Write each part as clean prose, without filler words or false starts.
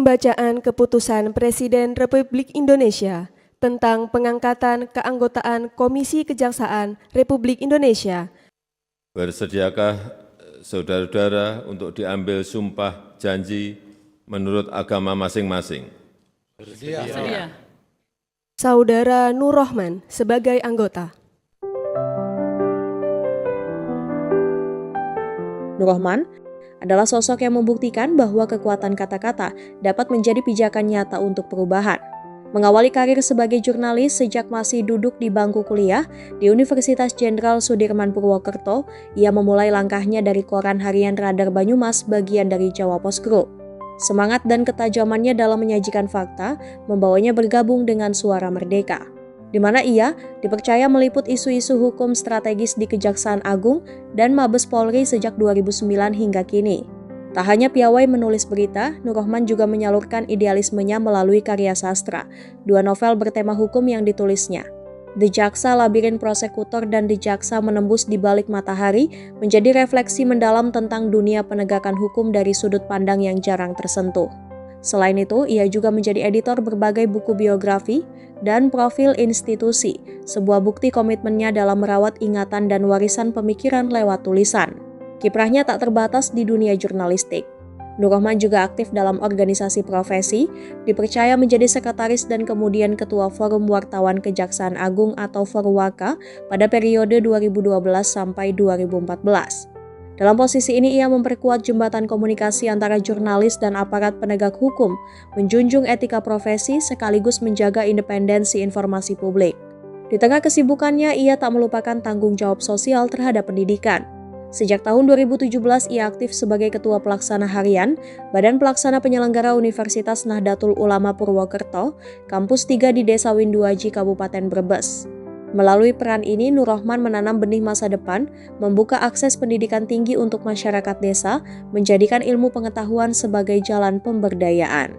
Pembacaan Keputusan Presiden Republik Indonesia tentang pengangkatan keanggotaan Komisi Kejaksaan Republik Indonesia. Bersediakah saudara-saudara untuk diambil sumpah janji menurut agama masing-masing? Bersedia. Saudara Nur Rohman sebagai anggota. Nur Rohman adalah sosok yang membuktikan bahwa kekuatan kata-kata dapat menjadi pijakan nyata untuk perubahan. Mengawali karir sebagai jurnalis sejak masih duduk di bangku kuliah di Universitas Jenderal Sudirman Purwokerto, ia memulai langkahnya dari koran harian Radar Banyumas bagian dari Jawa Post Group. Semangat dan ketajamannya dalam menyajikan fakta membawanya bergabung dengan Suara Merdeka, di mana ia dipercaya meliput isu-isu hukum strategis di Kejaksaan Agung dan Mabes Polri sejak 2009 hingga kini. Tak hanya piawai menulis berita, Nur Rohman juga menyalurkan idealismenya melalui karya sastra, 2 novel bertema hukum yang ditulisnya. The Jaksa, Labirin Prosekutor, dan The Jaksa Menembus di Balik Matahari menjadi refleksi mendalam tentang dunia penegakan hukum dari sudut pandang yang jarang tersentuh. Selain itu, ia juga menjadi editor berbagai buku biografi dan profil institusi, sebuah bukti komitmennya dalam merawat ingatan dan warisan pemikiran lewat tulisan. Kiprahnya tak terbatas di dunia jurnalistik. Nur Rohman juga aktif dalam organisasi profesi, dipercaya menjadi sekretaris dan kemudian ketua Forum Wartawan Kejaksaan Agung atau Forwaka pada periode 2012 sampai 2014. Dalam posisi ini ia memperkuat jembatan komunikasi antara jurnalis dan aparat penegak hukum, menjunjung etika profesi sekaligus menjaga independensi informasi publik. Di tengah kesibukannya, ia tak melupakan tanggung jawab sosial terhadap pendidikan. Sejak tahun 2017 ia aktif sebagai Ketua Pelaksana Harian Badan Pelaksana Penyelenggara Universitas Nahdlatul Ulama Purwokerto, Kampus 3 di Desa Winduaji, Kabupaten Brebes. Melalui peran ini, Nur Rohman menanam benih masa depan, membuka akses pendidikan tinggi untuk masyarakat desa, menjadikan ilmu pengetahuan sebagai jalan pemberdayaan.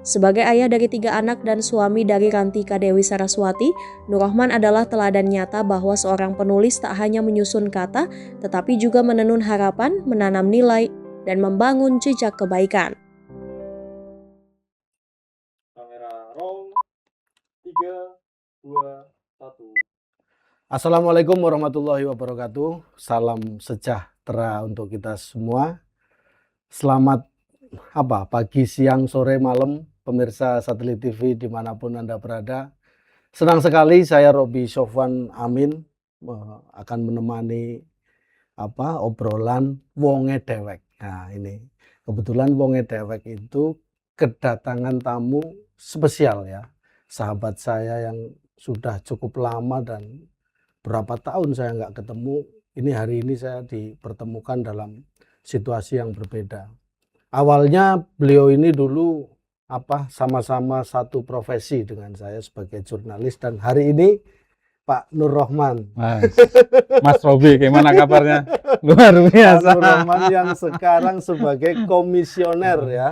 Sebagai ayah dari 3 anak dan suami dari Rantika Dewi Saraswati, Nur Rohman adalah teladan nyata bahwa seorang penulis tak hanya menyusun kata, tetapi juga menenun harapan, menanam nilai, dan membangun jejak kebaikan. Kamera roll. 3, 2, 1. Assalamualaikum warahmatullahi wabarakatuh. Salam sejahtera untuk kita semua. Selamat pagi, siang, sore, malam, pemirsa Satelit TV dimanapun Anda berada. Senang sekali saya Robi Sofwan Amin akan menemani obrolan Wonge Dewek. Nah ini kebetulan Wonge Dewek itu kedatangan tamu spesial ya, sahabat saya yang sudah cukup lama dan berapa tahun saya nggak ketemu. Ini hari ini saya dipertemukan dalam situasi yang berbeda. Awalnya beliau ini dulu sama-sama satu profesi dengan saya sebagai jurnalis, dan hari ini Pak Nur Rohman. Mas Robi, gimana kabarnya? Luar biasa. Pak Nur Rohman yang sekarang sebagai komisioner ya,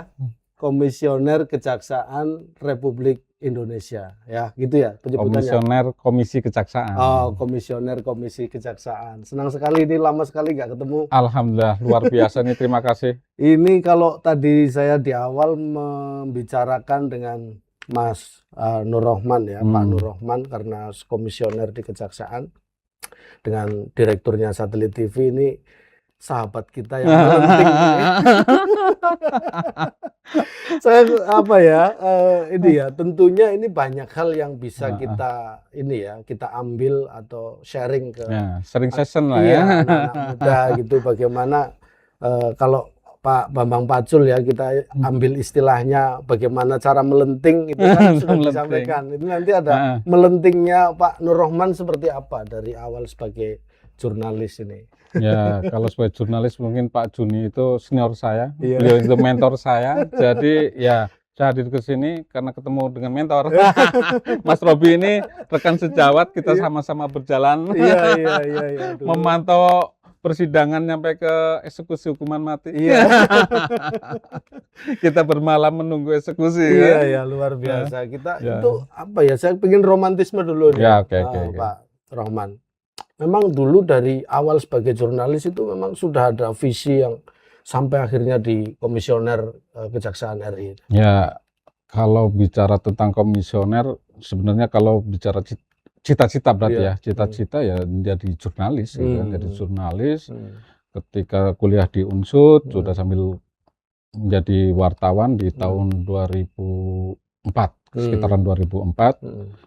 Komisioner Kejaksaan Republik Indonesia, ya gitu ya penyebutannya. Komisioner Komisi Kejaksaan. Oh, Komisioner Komisi Kejaksaan. Senang sekali, ini lama sekali nggak ketemu. Alhamdulillah, luar biasa nih, terima kasih. Ini kalau tadi saya di awal membicarakan dengan Mas Nur Rohman ya, Pak Nur Rohman karena komisioner di Kejaksaan dengan direkturnya Satelit TV, ini sahabat kita yang penting. Saya ini ya, tentunya ini banyak hal yang bisa kita ambil atau sharing ke sharing session lah ya, anak muda gitu, bagaimana kalau Pak Bambang Pacul ya, kita ambil istilahnya bagaimana cara melenting itu kan sudah disampaikan. Itu nanti ada melentingnya Pak Nur Rohman seperti apa dari awal sebagai jurnalis ini. Ya, kalau sebagai jurnalis mungkin Pak Juni itu senior saya, beliau itu mentor saya. Jadi ya saya hadir ke sini karena ketemu dengan mentor. Mas Robi ini rekan sejawat, kita sama-sama berjalan memantau persidangan sampai ke eksekusi hukuman mati. Kita bermalam menunggu eksekusi. Iya, luar biasa. Kita itu saya pengen romantisme dulu nih, Pak Rohman. Memang dulu dari awal sebagai jurnalis itu memang sudah ada visi yang sampai akhirnya di komisioner Kejaksaan RI. Ya, Kalau bicara tentang komisioner, sebenarnya kalau bicara cita-cita berarti Iya. ya, cita-cita ya menjadi jurnalis gitu kan, jadi jurnalis. Hmm. Ketika kuliah di Unsud, Hmm. sudah sambil menjadi wartawan di tahun 2004, sekitaran 2004,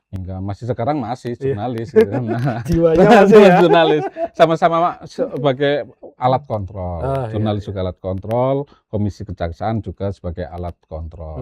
hingga masih sekarang masih jurnalis gitu kan. Nah, Jiwanya masih ya. jurnalis, sama-sama sebagai alat kontrol. Ah, Jurnalis iya. juga alat kontrol, komisi kejaksaan juga sebagai alat kontrol.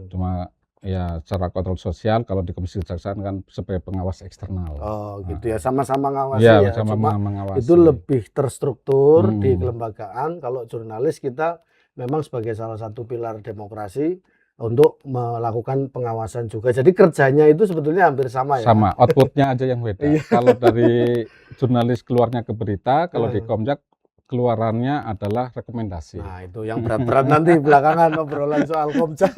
Cuma ya secara kontrol sosial, kalau di komisi kejaksaan kan sebagai pengawas eksternal. Oh gitu ya, sama-sama ngawasi Ya, ya, sama cuma mengawasi. itu lebih terstruktur di Hmm. kelembagaan. Kalau jurnalis kita memang sebagai salah satu pilar demokrasi untuk melakukan pengawasan juga. Jadi kerjanya itu sebetulnya hampir sama ya. Sama, outputnya aja yang beda. Iya. Kalau dari jurnalis keluarnya ke berita, kalau di Hmm. Komjak keluarannya adalah rekomendasi. Nah itu yang berat-berat nanti belakangan obrolan soal Komjak.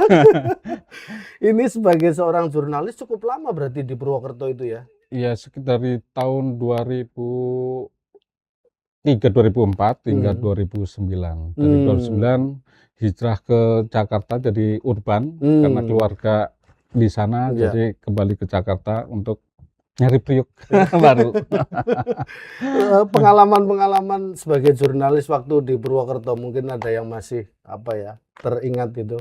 Ini sebagai seorang jurnalis cukup lama berarti di Purwokerto itu ya? Iya, sekitar dari tahun 2003, 2004 hingga 2009. Dari 2009 hijrah ke Jakarta jadi urban karena keluarga di sana, Iya. jadi kembali ke Jakarta untuk nyari priuk baru. Pengalaman-pengalaman sebagai jurnalis waktu di Purwokerto mungkin ada yang masih apa ya teringat gitu.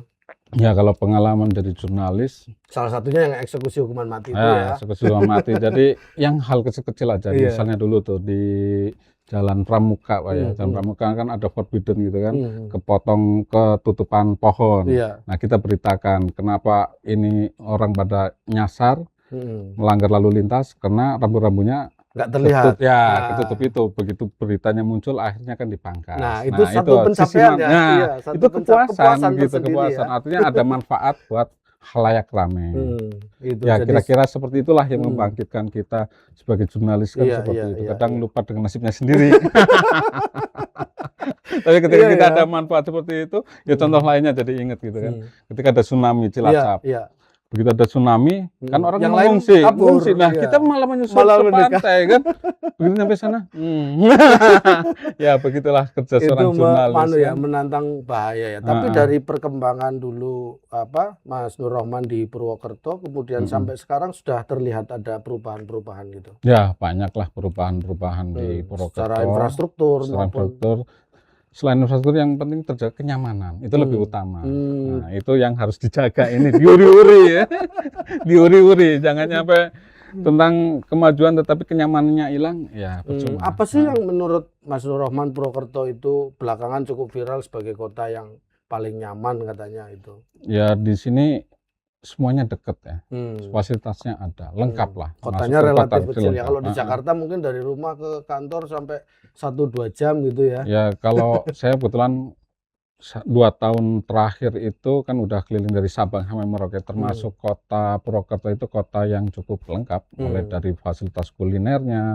Ya kalau pengalaman jadi jurnalis, Salah satunya yang eksekusi hukuman mati itu ya. eksekusi hukuman mati. Jadi yang hal kecil-kecil aja, Iya. misalnya dulu tuh di Jalan Pramuka, Pak ya. Jalan Hmm. Pramuka kan ada forbidden gitu kan, Hmm. kepotong ketutupan pohon. Iya. Nah, kita beritakan kenapa ini orang pada nyasar, melanggar lalu lintas karena rambu-rambunya Nggak terlihat. ketutup itu. Begitu beritanya muncul akhirnya kan dipangkas. Nah, itu satu sisi pencapaian ya. nah, Iya, satu itu kepuasan gitu, tersendiri kepuasan. ya. Artinya ada manfaat buat khalayak ramai. Itu Ya jadi kira-kira seperti itulah yang membangkitkan kita sebagai jurnalis kan Iya, seperti iya, itu. iya, Kadang iya. lupa dengan nasibnya sendiri. Tapi ketika Iya, kita ya. ada manfaat seperti itu, ya contoh lainnya jadi ingat gitu kan. Ketika ada tsunami Iya, Cilacap, iya. begitu ada tsunami, kan orang Yang lain mengungsi, kabur, mengungsi. Nah, iya. kita malah menyusul Malah ke mendekat. pantai kan. Begitu sampai sana, ya begitulah kerja seorang Itu jurnalis. ya, kan. menantang bahaya ya. Tapi dari perkembangan dulu Mas Nur Rohman di Purwokerto, kemudian sampai sekarang sudah terlihat ada perubahan-perubahan gitu. Ya banyaklah perubahan-perubahan di Purwokerto. Secara infrastruktur Secara maupun infrastruktur. Selain infrastruktur yang penting terjaga kenyamanan, itu lebih utama. Nah, itu yang harus dijaga ini, diuri-uri ya. Diuri-uri, jangan sampai tentang kemajuan tetapi kenyamanannya hilang, ya percuma. Apa sih yang menurut Mas Nur Rohman Purwokerto itu belakangan cukup viral sebagai kota yang paling nyaman katanya itu? Ya di sini semuanya dekat ya, Hmm. fasilitasnya ada, lengkap lah. Kotanya Masuk ke relatif kota kecil ya. lengkap. Kalau di Jakarta mungkin dari rumah ke kantor sampai 1-2 jam gitu ya. Ya kalau saya kebetulan 2 tahun terakhir itu kan udah keliling dari Sabang sampai Merauke, termasuk kota Purwokerto itu kota yang cukup lengkap, mulai dari fasilitas kulinernya,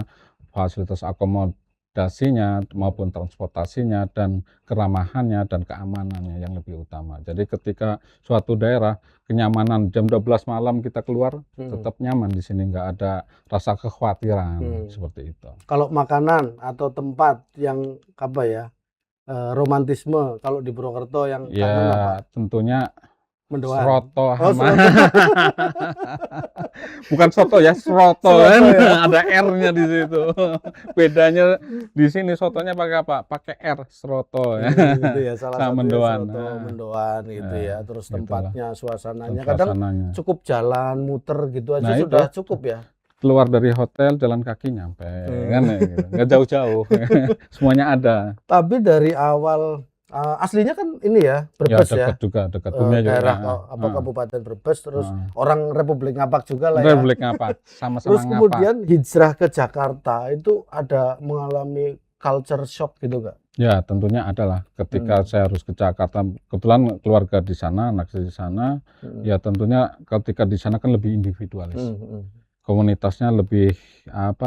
fasilitas akomodasinya maupun transportasinya dan keramahannya dan keamanannya yang lebih utama. Jadi ketika suatu daerah kenyamanan jam 12 malam kita keluar tetap nyaman di sini, nggak ada rasa kekhawatiran seperti itu. Kalau makanan atau tempat yang apa ya romantisme kalau di Purwokerto yang kangen apa? Ya tentunya Mendoan. Seroto Oh, sama seroto. bukan soto ya, seroto Seroto kan. ya. Ada R-nya di situ. Bedanya di sini sotonya pakai apa? Pakai R, seroto ya. Gitu ya, salah Sama satunya mendoan. soto mendoan gitu ya. Terus Gitulah. tempatnya, suasananya kadang Suasananya. cukup jalan muter gitu aja Nah, sudah itu. cukup ya. Keluar dari hotel jalan kaki nyampe kan ya, gitu. Nggak jauh-jauh. Semuanya ada. Tapi dari awal aslinya kan ini ya Ya Brebes ya. dekat juga, dekat dunia juga. Daerah Kabupaten Brebes, terus Ah. orang Republik Ngapak juga lah ya. Republik Ngapak, sama-sama Terus Ngapak. kemudian hijrah ke Jakarta itu ada mengalami culture shock gitu nggak? Ya tentunya adalah ketika saya harus ke Jakarta, kebetulan keluarga di sana, anak saya di sana, ya tentunya ketika di sana kan lebih individualis, komunitasnya lebih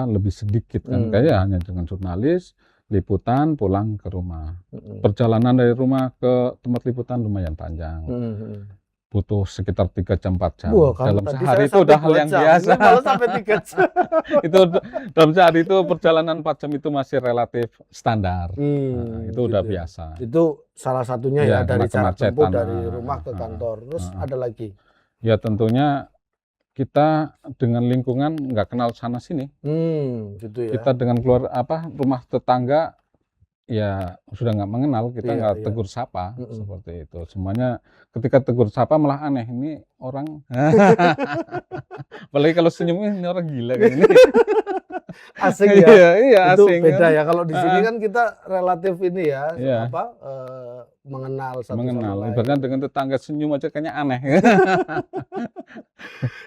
lebih sedikit kan, kayak hanya dengan jurnalis, liputan, pulang ke rumah. Perjalanan dari rumah ke tempat liputan lumayan panjang, butuh sekitar 3 jam 4 jam. Wah, kalau Dalam tadi sehari saya itu udah hal 2 yang jam, biasa. ini malah sampai 3 jam. Itu dalam sehari itu perjalanan 4 jam itu masih relatif standar. Nah, itu udah Gitu ya. biasa. Itu salah satunya Ya, ya dari karena jarak tempuh kemacetan. dari rumah ke kantor. Terus ada lagi. Ya tentunya kita dengan lingkungan nggak kenal sana sini. Gitu ya. Kita dengan rumah tetangga ya sudah nggak mengenal, kita Iya, nggak iya. tegur sapa seperti itu. Semuanya ketika tegur sapa malah aneh, ini orang. Apalagi kalau senyumnya ini orang gila kayak ini. Asing ya. Iya Itu asing beda kan. ya. Kalau di sini kan kita relatif ini ya, Iya. mengenal satu sama Mengenal. lain. Ibaratnya dengan tetangga senyum aja kayaknya aneh.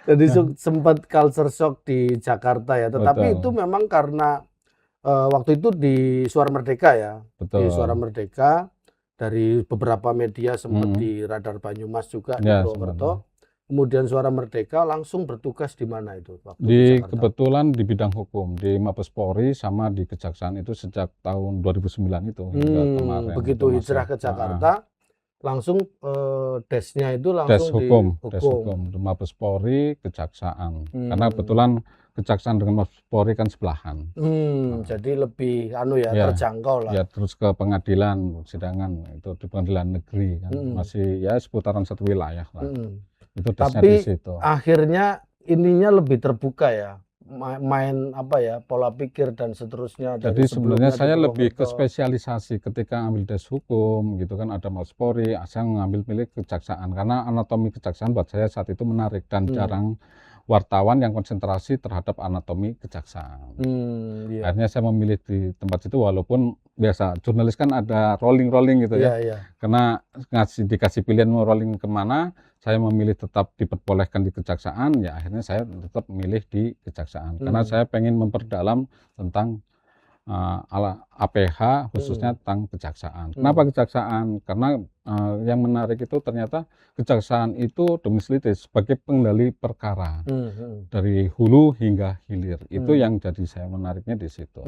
Jadi sempat culture shock di Jakarta ya. Tetapi Betul. itu memang karena waktu itu di Suara Merdeka ya. Di Suara Betul. Merdeka dari beberapa media sempat Mm. di Radar Banyumas juga di Ya, Purwokerto. Kemudian Suara Merdeka langsung bertugas di mana itu waktu di di Jakarta? kebetulan di bidang hukum di Mabes Polri sama di Kejaksaan itu sejak tahun 2009 itu hingga kemarin. Begitu itu hijrah masih, ke Jakarta, langsung desnya itu des langsung hukum, di des hukum. hukum, Mabes Polri, Kejaksaan. Karena kebetulan Kejaksaan dengan Mabes Polri kan sebelahan. Jadi lebih Ya, terjangkau lah. Ya terus ke pengadilan, persidangan itu di pengadilan negeri kan masih ya seputaran satu wilayah lah. Itu desnya Tapi di situ. akhirnya ininya lebih terbuka ya, main pola pikir dan seterusnya. dari Jadi sebenarnya sebelumnya di saya lebih ke Purwokerto. spesialisasi ketika ambil des hukum gitu kan, ada Mabes Polri, saya ngambil pilih kejaksaan karena anatomi kejaksaan buat saya saat itu menarik dan jarang wartawan yang konsentrasi terhadap anatomi kejaksaan. Iya. Akhirnya saya memilih di tempat itu walaupun biasa jurnalis kan ada rolling gitu ya. Iya. Karena dikasih pilihan mau rolling kemana, saya memilih tetap diperbolehkan di kejaksaan, ya akhirnya saya tetap memilih di kejaksaan. Karena saya pengen memperdalam tentang APH khususnya tentang kejaksaan. Kenapa kejaksaan? Karena yang menarik itu ternyata kejaksaan itu domisili sebagai pengendali perkara dari hulu hingga hilir. Itu yang jadi saya menariknya di situ.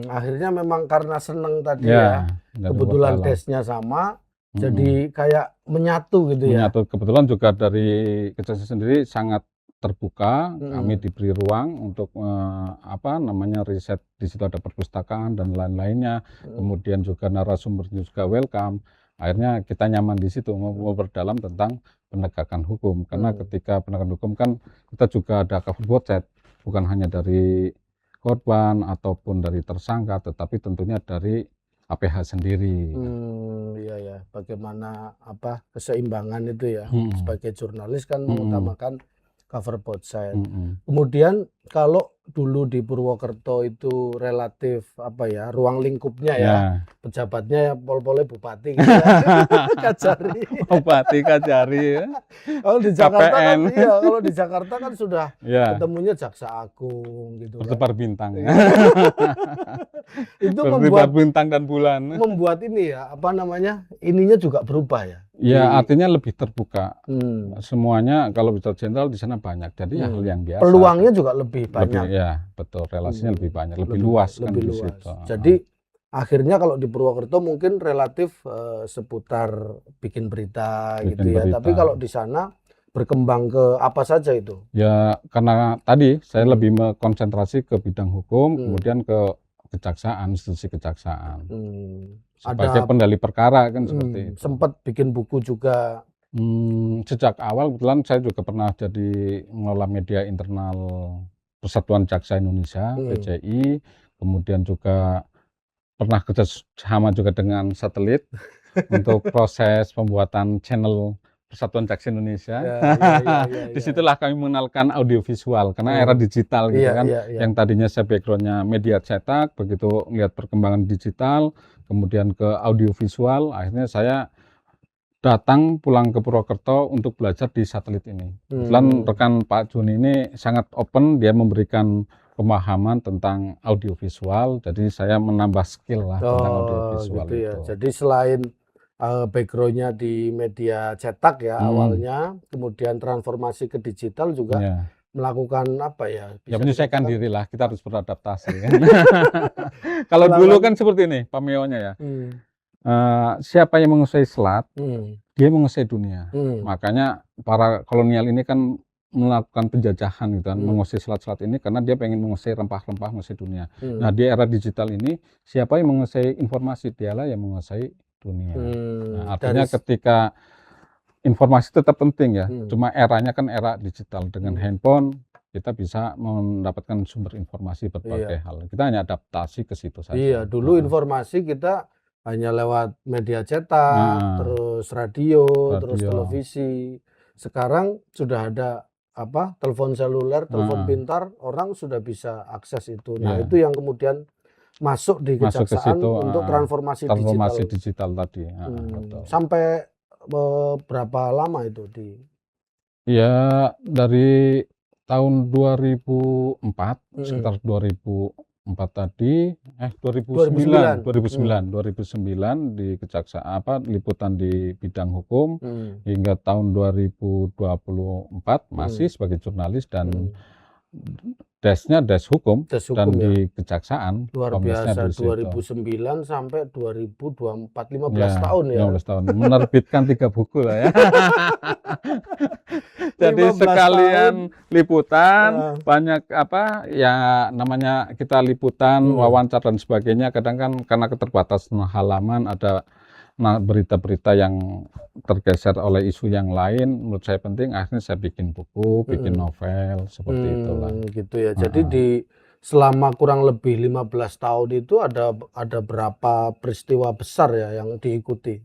Akhirnya memang karena seneng tadi Ya, ya, kebetulan berdalam. desnya sama, jadi kayak menyatu gitu ya. Menyatu. Kebetulan juga dari kejaksaan sendiri sangat terbuka, kami diberi ruang untuk riset. Di situ ada perpustakaan dan lain-lainnya, kemudian juga narasumber juga welcome. Akhirnya kita nyaman di situ mau berdalam tentang penegakan hukum, karena ketika penegakan hukum kan kita juga ada cover both, bukan hanya dari korban ataupun dari tersangka, tetapi tentunya dari APH sendiri. Iya, bagaimana keseimbangan itu ya. Sebagai jurnalis kan mengutamakan cover both side. Kemudian kalau dulu di Purwokerto itu relatif ruang lingkupnya ya, pejabatnya ya pol-polnya bupati gitu ya. Kajari. Bupati Kajari ya. Kalau di Jakarta kan KPN. kalau di Jakarta kan sudah ketemunya Jaksa Agung gitu kan. Bertebar bintang. Itu Bertebar bintang dan bulan. membuat ini ya, ininya juga berubah ya. Ya, artinya lebih terbuka. Semuanya kalau bicara jenderal di sana banyak. Jadi hal yang biasa. Peluangnya juga lebih banyak. Ya, betul. Relasinya lebih banyak, lebih luas kan di situ. Jadi akhirnya kalau di Purwokerto mungkin relatif seputar bikin berita gitu ya. berita. Tapi kalau di sana berkembang ke apa saja itu? Ya, karena tadi saya lebih konsentrasi ke bidang hukum, kemudian ke kejaksaan, institusi kejaksaan. Sebagai pendali perkara kan seperti itu. Sempat bikin buku juga. Sejak awal kebetulan saya juga pernah jadi mengelola media internal Persatuan Jaksa Indonesia, PCI, kemudian juga pernah kerja sama juga dengan satelit untuk proses pembuatan channel Persatuan Jaksa Indonesia. Disitulah kami mengenalkan audiovisual karena era digital gitu kan. Yang tadinya saya backgroundnya media cetak, begitu melihat perkembangan digital, kemudian ke audiovisual, akhirnya saya datang pulang ke Purwokerto untuk belajar di satelit ini. Kebetulan rekan Pak Juni ini sangat open, dia memberikan pemahaman tentang audiovisual, jadi saya menambah skill lah tentang audiovisual gitu itu. ya. Jadi selain backgroundnya di media cetak ya awalnya, kemudian transformasi ke digital juga melakukan Ya menyesuaikan diri lah, kita harus beradaptasi. Kalau dulu kan seperti ini, pameonya ya. Siapa yang menguasai selat, dia menguasai dunia. Makanya para kolonial ini kan melakukan penjajahan gitu kan, menguasai selat-selat ini karena dia pengen menguasai rempah-rempah, menguasai dunia. Nah di era digital ini, siapa yang menguasai informasi, dialah yang menguasai dunia. Nah, artinya ketika informasi tetap penting ya. Hmm. Cuma eranya kan era digital. Dengan handphone kita bisa mendapatkan sumber informasi berbagai hal. Kita hanya adaptasi ke situ saja. Iya, dulu informasi kita hanya lewat media cetak, terus radio, terus televisi. Sekarang sudah ada telepon seluler, telepon pintar, orang sudah bisa akses itu. Nah, itu yang kemudian masuk di kejaksaan untuk transformasi digital tadi. Betul. Sampai berapa lama itu di? Ya, dari tahun 2004, sekitar 2004 tadi, 2009 di kejaksaan liputan di bidang hukum hingga tahun 2024 masih sebagai jurnalis dan desnya des hukum dan di kejaksaan. Luar biasa, 2009 sampai 2024, 15 tahun ya. 15 tahun, menerbitkan 3 buku lah ya. Jadi sekalian liputan, banyak ya namanya kita liputan, wawancara dan sebagainya, kadang kan karena keterbatasan halaman ada berita-berita yang tergeser oleh isu yang lain, menurut saya penting, akhirnya saya bikin buku, bikin novel, seperti itulah. Gitu ya. Jadi selama kurang lebih 15 tahun itu ada berapa peristiwa besar ya yang diikuti?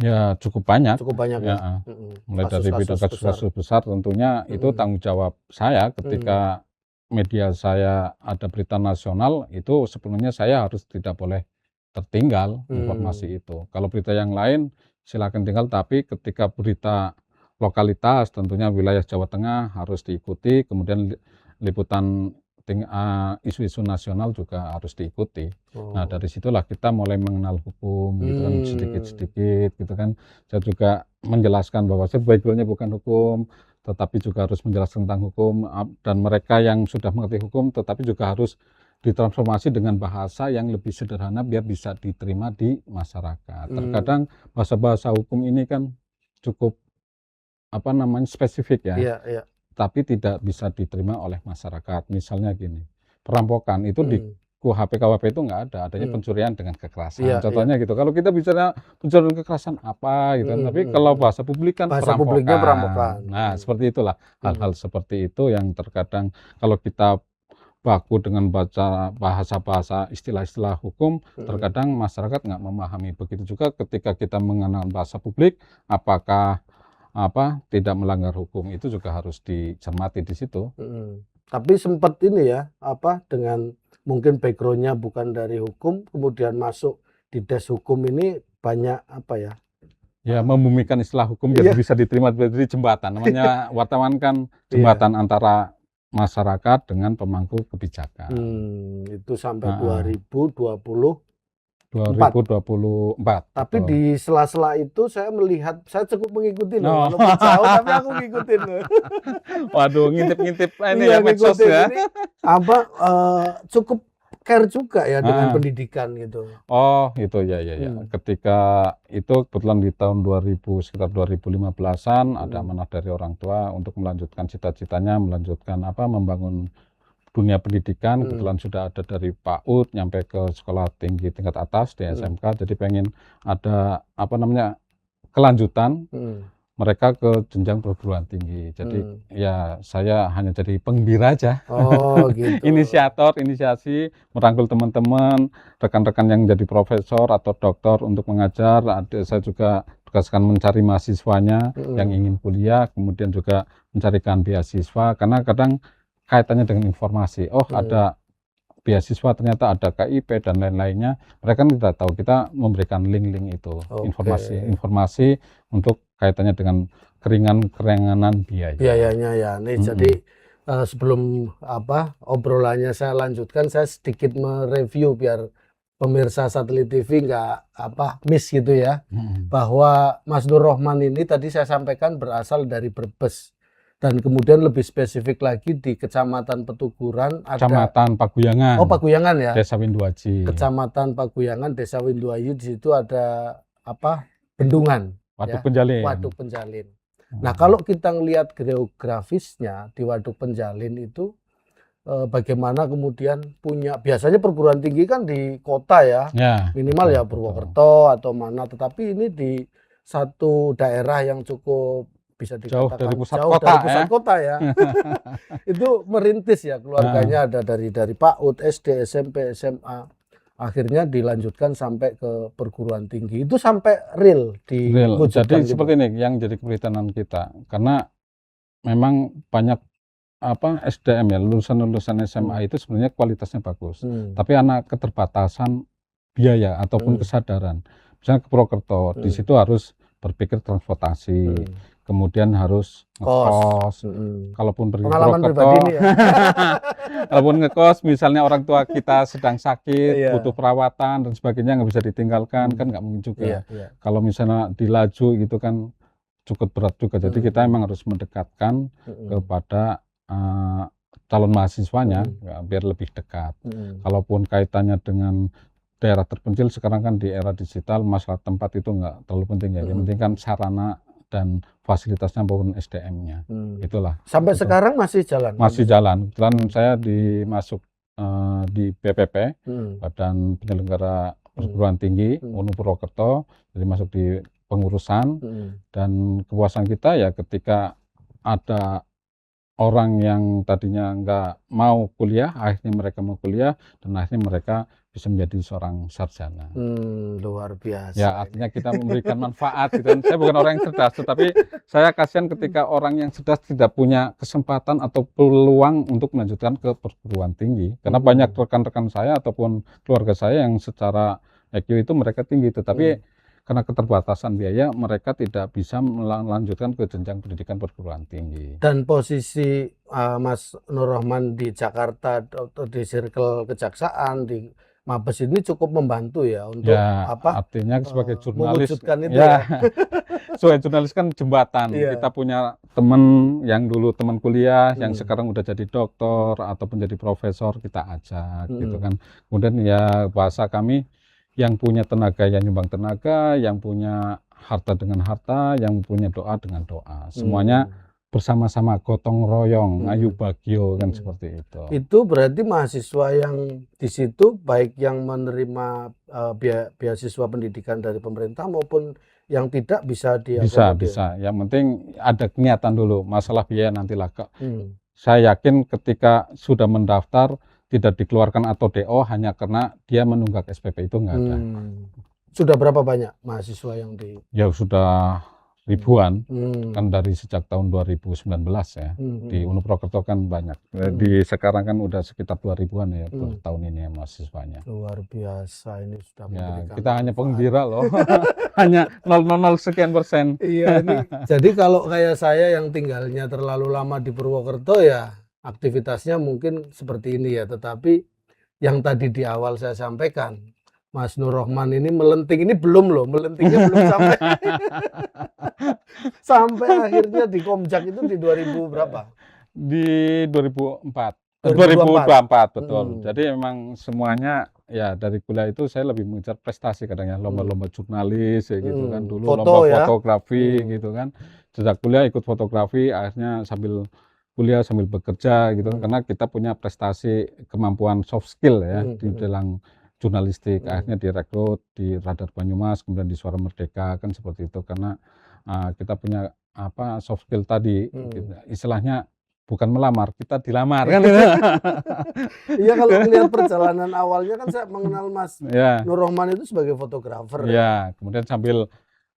Ya cukup banyak. Cukup banyak ya. Mulai dari bidang kasus-kasus besar tentunya itu tanggung jawab saya ketika media saya ada berita nasional, itu sepenuhnya saya harus tidak boleh tertinggal informasi itu. Kalau berita yang lain silakan tinggal, tapi ketika berita lokalitas tentunya wilayah Jawa Tengah harus diikuti, kemudian liputan isu-isu nasional juga harus diikuti. Nah, dari situlah kita mulai mengenal hukum gitu kan, sedikit-sedikit gitu kan. Saya juga menjelaskan bahwa background-nya bukan hukum, tetapi juga harus menjelaskan tentang hukum, dan mereka yang sudah mengerti hukum tetapi juga harus ditransformasi dengan bahasa yang lebih sederhana biar bisa diterima di masyarakat. Terkadang bahasa-bahasa hukum ini kan cukup spesifik ya. Iya. Tapi tidak bisa diterima oleh masyarakat. Misalnya gini, perampokan itu di KUHP itu nggak ada, adanya pencurian dengan kekerasan. Contohnya gitu. Kalau kita bicara pencurian dengan kekerasan apa gitu, tapi kalau bahasa publik kan perampokan. Nah, seperti itulah hal-hal seperti itu yang terkadang kalau kita baku dengan baca bahasa-bahasa istilah-istilah hukum, terkadang masyarakat nggak memahami. Begitu juga ketika kita mengenal bahasa publik, apakah tidak melanggar hukum, itu juga harus dicermati di situ. Tapi sempat ini ya, dengan mungkin backgroundnya bukan dari hukum, kemudian masuk di des hukum ini banyak ya membumikan istilah hukum jadi bisa diterima dari jembatan. Namanya wartawan kan jembatan antara masyarakat dengan pemangku kebijakan. Itu sampai 2024. Tapi betul. di sela-sela itu saya melihat, saya cukup mengikuti loh, walaupun jauh tapi aku ngikutin loh. Waduh, ngintip-ngintip ini ya medsos ya. Ini cukup care juga ya dengan pendidikan gitu. Oh, itu ya. Ketika itu kebetulan di tahun sekitar 2015-an ada amanah dari orang tua untuk melanjutkan cita-citanya, membangun dunia pendidikan. Kebetulan sudah ada dari PAUD nyampe ke sekolah tinggi tingkat atas di SMK, jadi pengen ada kelanjutan mereka ke jenjang perguruan tinggi. Jadi ya saya hanya jadi penggembira aja. Oh gitu. Inisiasi merangkul teman-teman, rekan-rekan yang jadi profesor atau doktor untuk mengajar. Saya juga tugaskan mencari mahasiswanya yang ingin kuliah, kemudian juga mencarikan beasiswa, karena kadang kaitannya dengan informasi. Ada beasiswa, ternyata ada KIP dan lain-lainnya. Mereka kan tidak tahu, kita memberikan link-link itu, informasi untuk kaitannya dengan keringanan biaya. Biayanya ya. Nih jadi sebelum obrolannya saya lanjutkan, saya sedikit mereview biar pemirsa Satelit TV nggak miss gitu ya. Bahwa Mas Nur Rohman ini tadi saya sampaikan berasal dari Brebes. Dan kemudian lebih spesifik lagi di Kecamatan Petuguran, Kecamatan Paguyangan. Paguyangan ya. Desa Winduaji. Kecamatan Paguyangan, Desa Winduaji, di situ ada bendungan. Waduk Penjalin. Waduk Penjalin. Nah, kalau kita ngelihat geografisnya di Waduk Penjalin itu bagaimana kemudian biasanya perguruan tinggi kan di kota ya. Minimal ya Purwokerto atau mana, tetapi ini di satu daerah yang cukup bisa Jauh dikatakan dari pusat jauh kota dari pusat ya. kota ya. Itu merintis ya, keluarganya ada dari PAUD, SD, SMP, SMA. Akhirnya dilanjutkan sampai ke perguruan tinggi. Itu sampai real Real. diwujudkan Jadi gitu. seperti ini yang jadi keprihatinan kita, karena memang banyak SDM ya, lulusan SMA itu sebenarnya kualitasnya bagus, tapi anak keterbatasan biaya ataupun kesadaran. Misalnya ke Purwokerto, di situ harus berpikir transportasi, kemudian harus ngekos. Kalaupun pergi ke Pengalaman Purwokerto, pribadi nih ya. kalaupun ngekos, misalnya orang tua kita sedang sakit, Iya. butuh perawatan dan sebagainya, nggak bisa ditinggalkan, kan nggak mungkin juga. Iya. Kalau misalnya dilaju gitu kan cukup berat juga. Jadi kita memang harus mendekatkan kepada calon mahasiswanya ya, biar lebih dekat. Kalaupun kaitannya dengan daerah terpencil, sekarang kan di era digital masalah tempat itu nggak terlalu penting ya. Yang penting kan sarana dan fasilitasnya maupun SDM-nya. Itulah. Sampai Itu. sekarang masih jalan? Masih jalan. Kebetulan saya dimasuk di BPP, Badan Penyelenggara Perguruan Tinggi UNU Purwokerto, jadi masuk di pengurusan, dan kepuasan kita ya ketika ada orang yang tadinya nggak mau kuliah, akhirnya mereka mau kuliah, dan akhirnya mereka bisa menjadi seorang sarjana. Luar biasa. Ya, artinya kita memberikan manfaat gitu. Saya bukan orang yang cerdas, tetapi saya kasihan ketika orang yang cerdas tidak punya kesempatan atau peluang untuk melanjutkan ke perguruan tinggi. Karena banyak rekan-rekan saya ataupun keluarga saya yang secara IQ itu mereka tinggi, tetapi karena keterbatasan biaya mereka tidak bisa melanjutkan ke jenjang pendidikan perguruan tinggi. Dan posisi Mas Nur Rohman di Jakarta atau di circle kejaksaan di Mabes ini cukup membantu ya untuk Ya, artinya sebagai jurnalis mewujudkan itu ya. ya. Sebagai jurnalis kan jembatan. Iya. Kita punya teman yang dulu teman kuliah, yang sekarang udah jadi doktor ataupun jadi profesor, kita ajak gitu kan. Kemudian ya bahasa kami, yang punya tenaga ya nyumbang tenaga, yang punya harta dengan harta, yang punya doa dengan doa. Semuanya bersama-sama gotong royong, ayu bagio kan seperti itu. Itu berarti mahasiswa yang di situ baik yang menerima beasiswa pendidikan dari pemerintah maupun yang tidak bisa diakomodir. Bisa. Yang penting ada niatan dulu. Masalah biaya nantilah. Saya yakin ketika sudah mendaftar tidak dikeluarkan atau DO hanya karena dia menunggak SPP itu nggak ada. Sudah berapa banyak mahasiswa yang di? Ya sudah ribuan, kan dari sejak tahun 2019 ya. Di UNU Purwokerto kan banyak. Di sekarang kan udah sekitar 2000-an ya per tahun ini ya mahasiswanya. Luar biasa, ini sudah Ya, memberikan kita hanya manfaat. penggembira loh. Hanya 0,0 sekian persen. Iya ini. Jadi kalau kayak saya yang tinggalnya terlalu lama di Purwokerto ya aktivitasnya mungkin seperti ini ya, tetapi yang tadi di awal saya sampaikan, Mas Nur Rohman ini melenting, ini belum loh, melentingnya belum sampai sampai akhirnya di Komjak itu di 2000 berapa? Di 2004. 2024, betul. Jadi memang semuanya ya dari kuliah itu saya lebih mengejar prestasi kadang ya, lomba-lomba jurnalis ya gitu kan, dulu Foto lomba ya? fotografi gitu kan. Sejak kuliah ikut fotografi, akhirnya sambil kuliah sambil bekerja gitu kan, karena kita punya prestasi kemampuan soft skill ya di dalam jurnalistik. Akhirnya direkrut di Radar Banyumas, kemudian di Suara Merdeka kan seperti itu, karena kita punya soft skill tadi gitu. Istilahnya bukan melamar, kita dilamar kan. Iya, kalau melihat perjalanan awalnya kan saya mengenal Mas Ya. Nur Rohman itu sebagai fotografer. Ya, kemudian sambil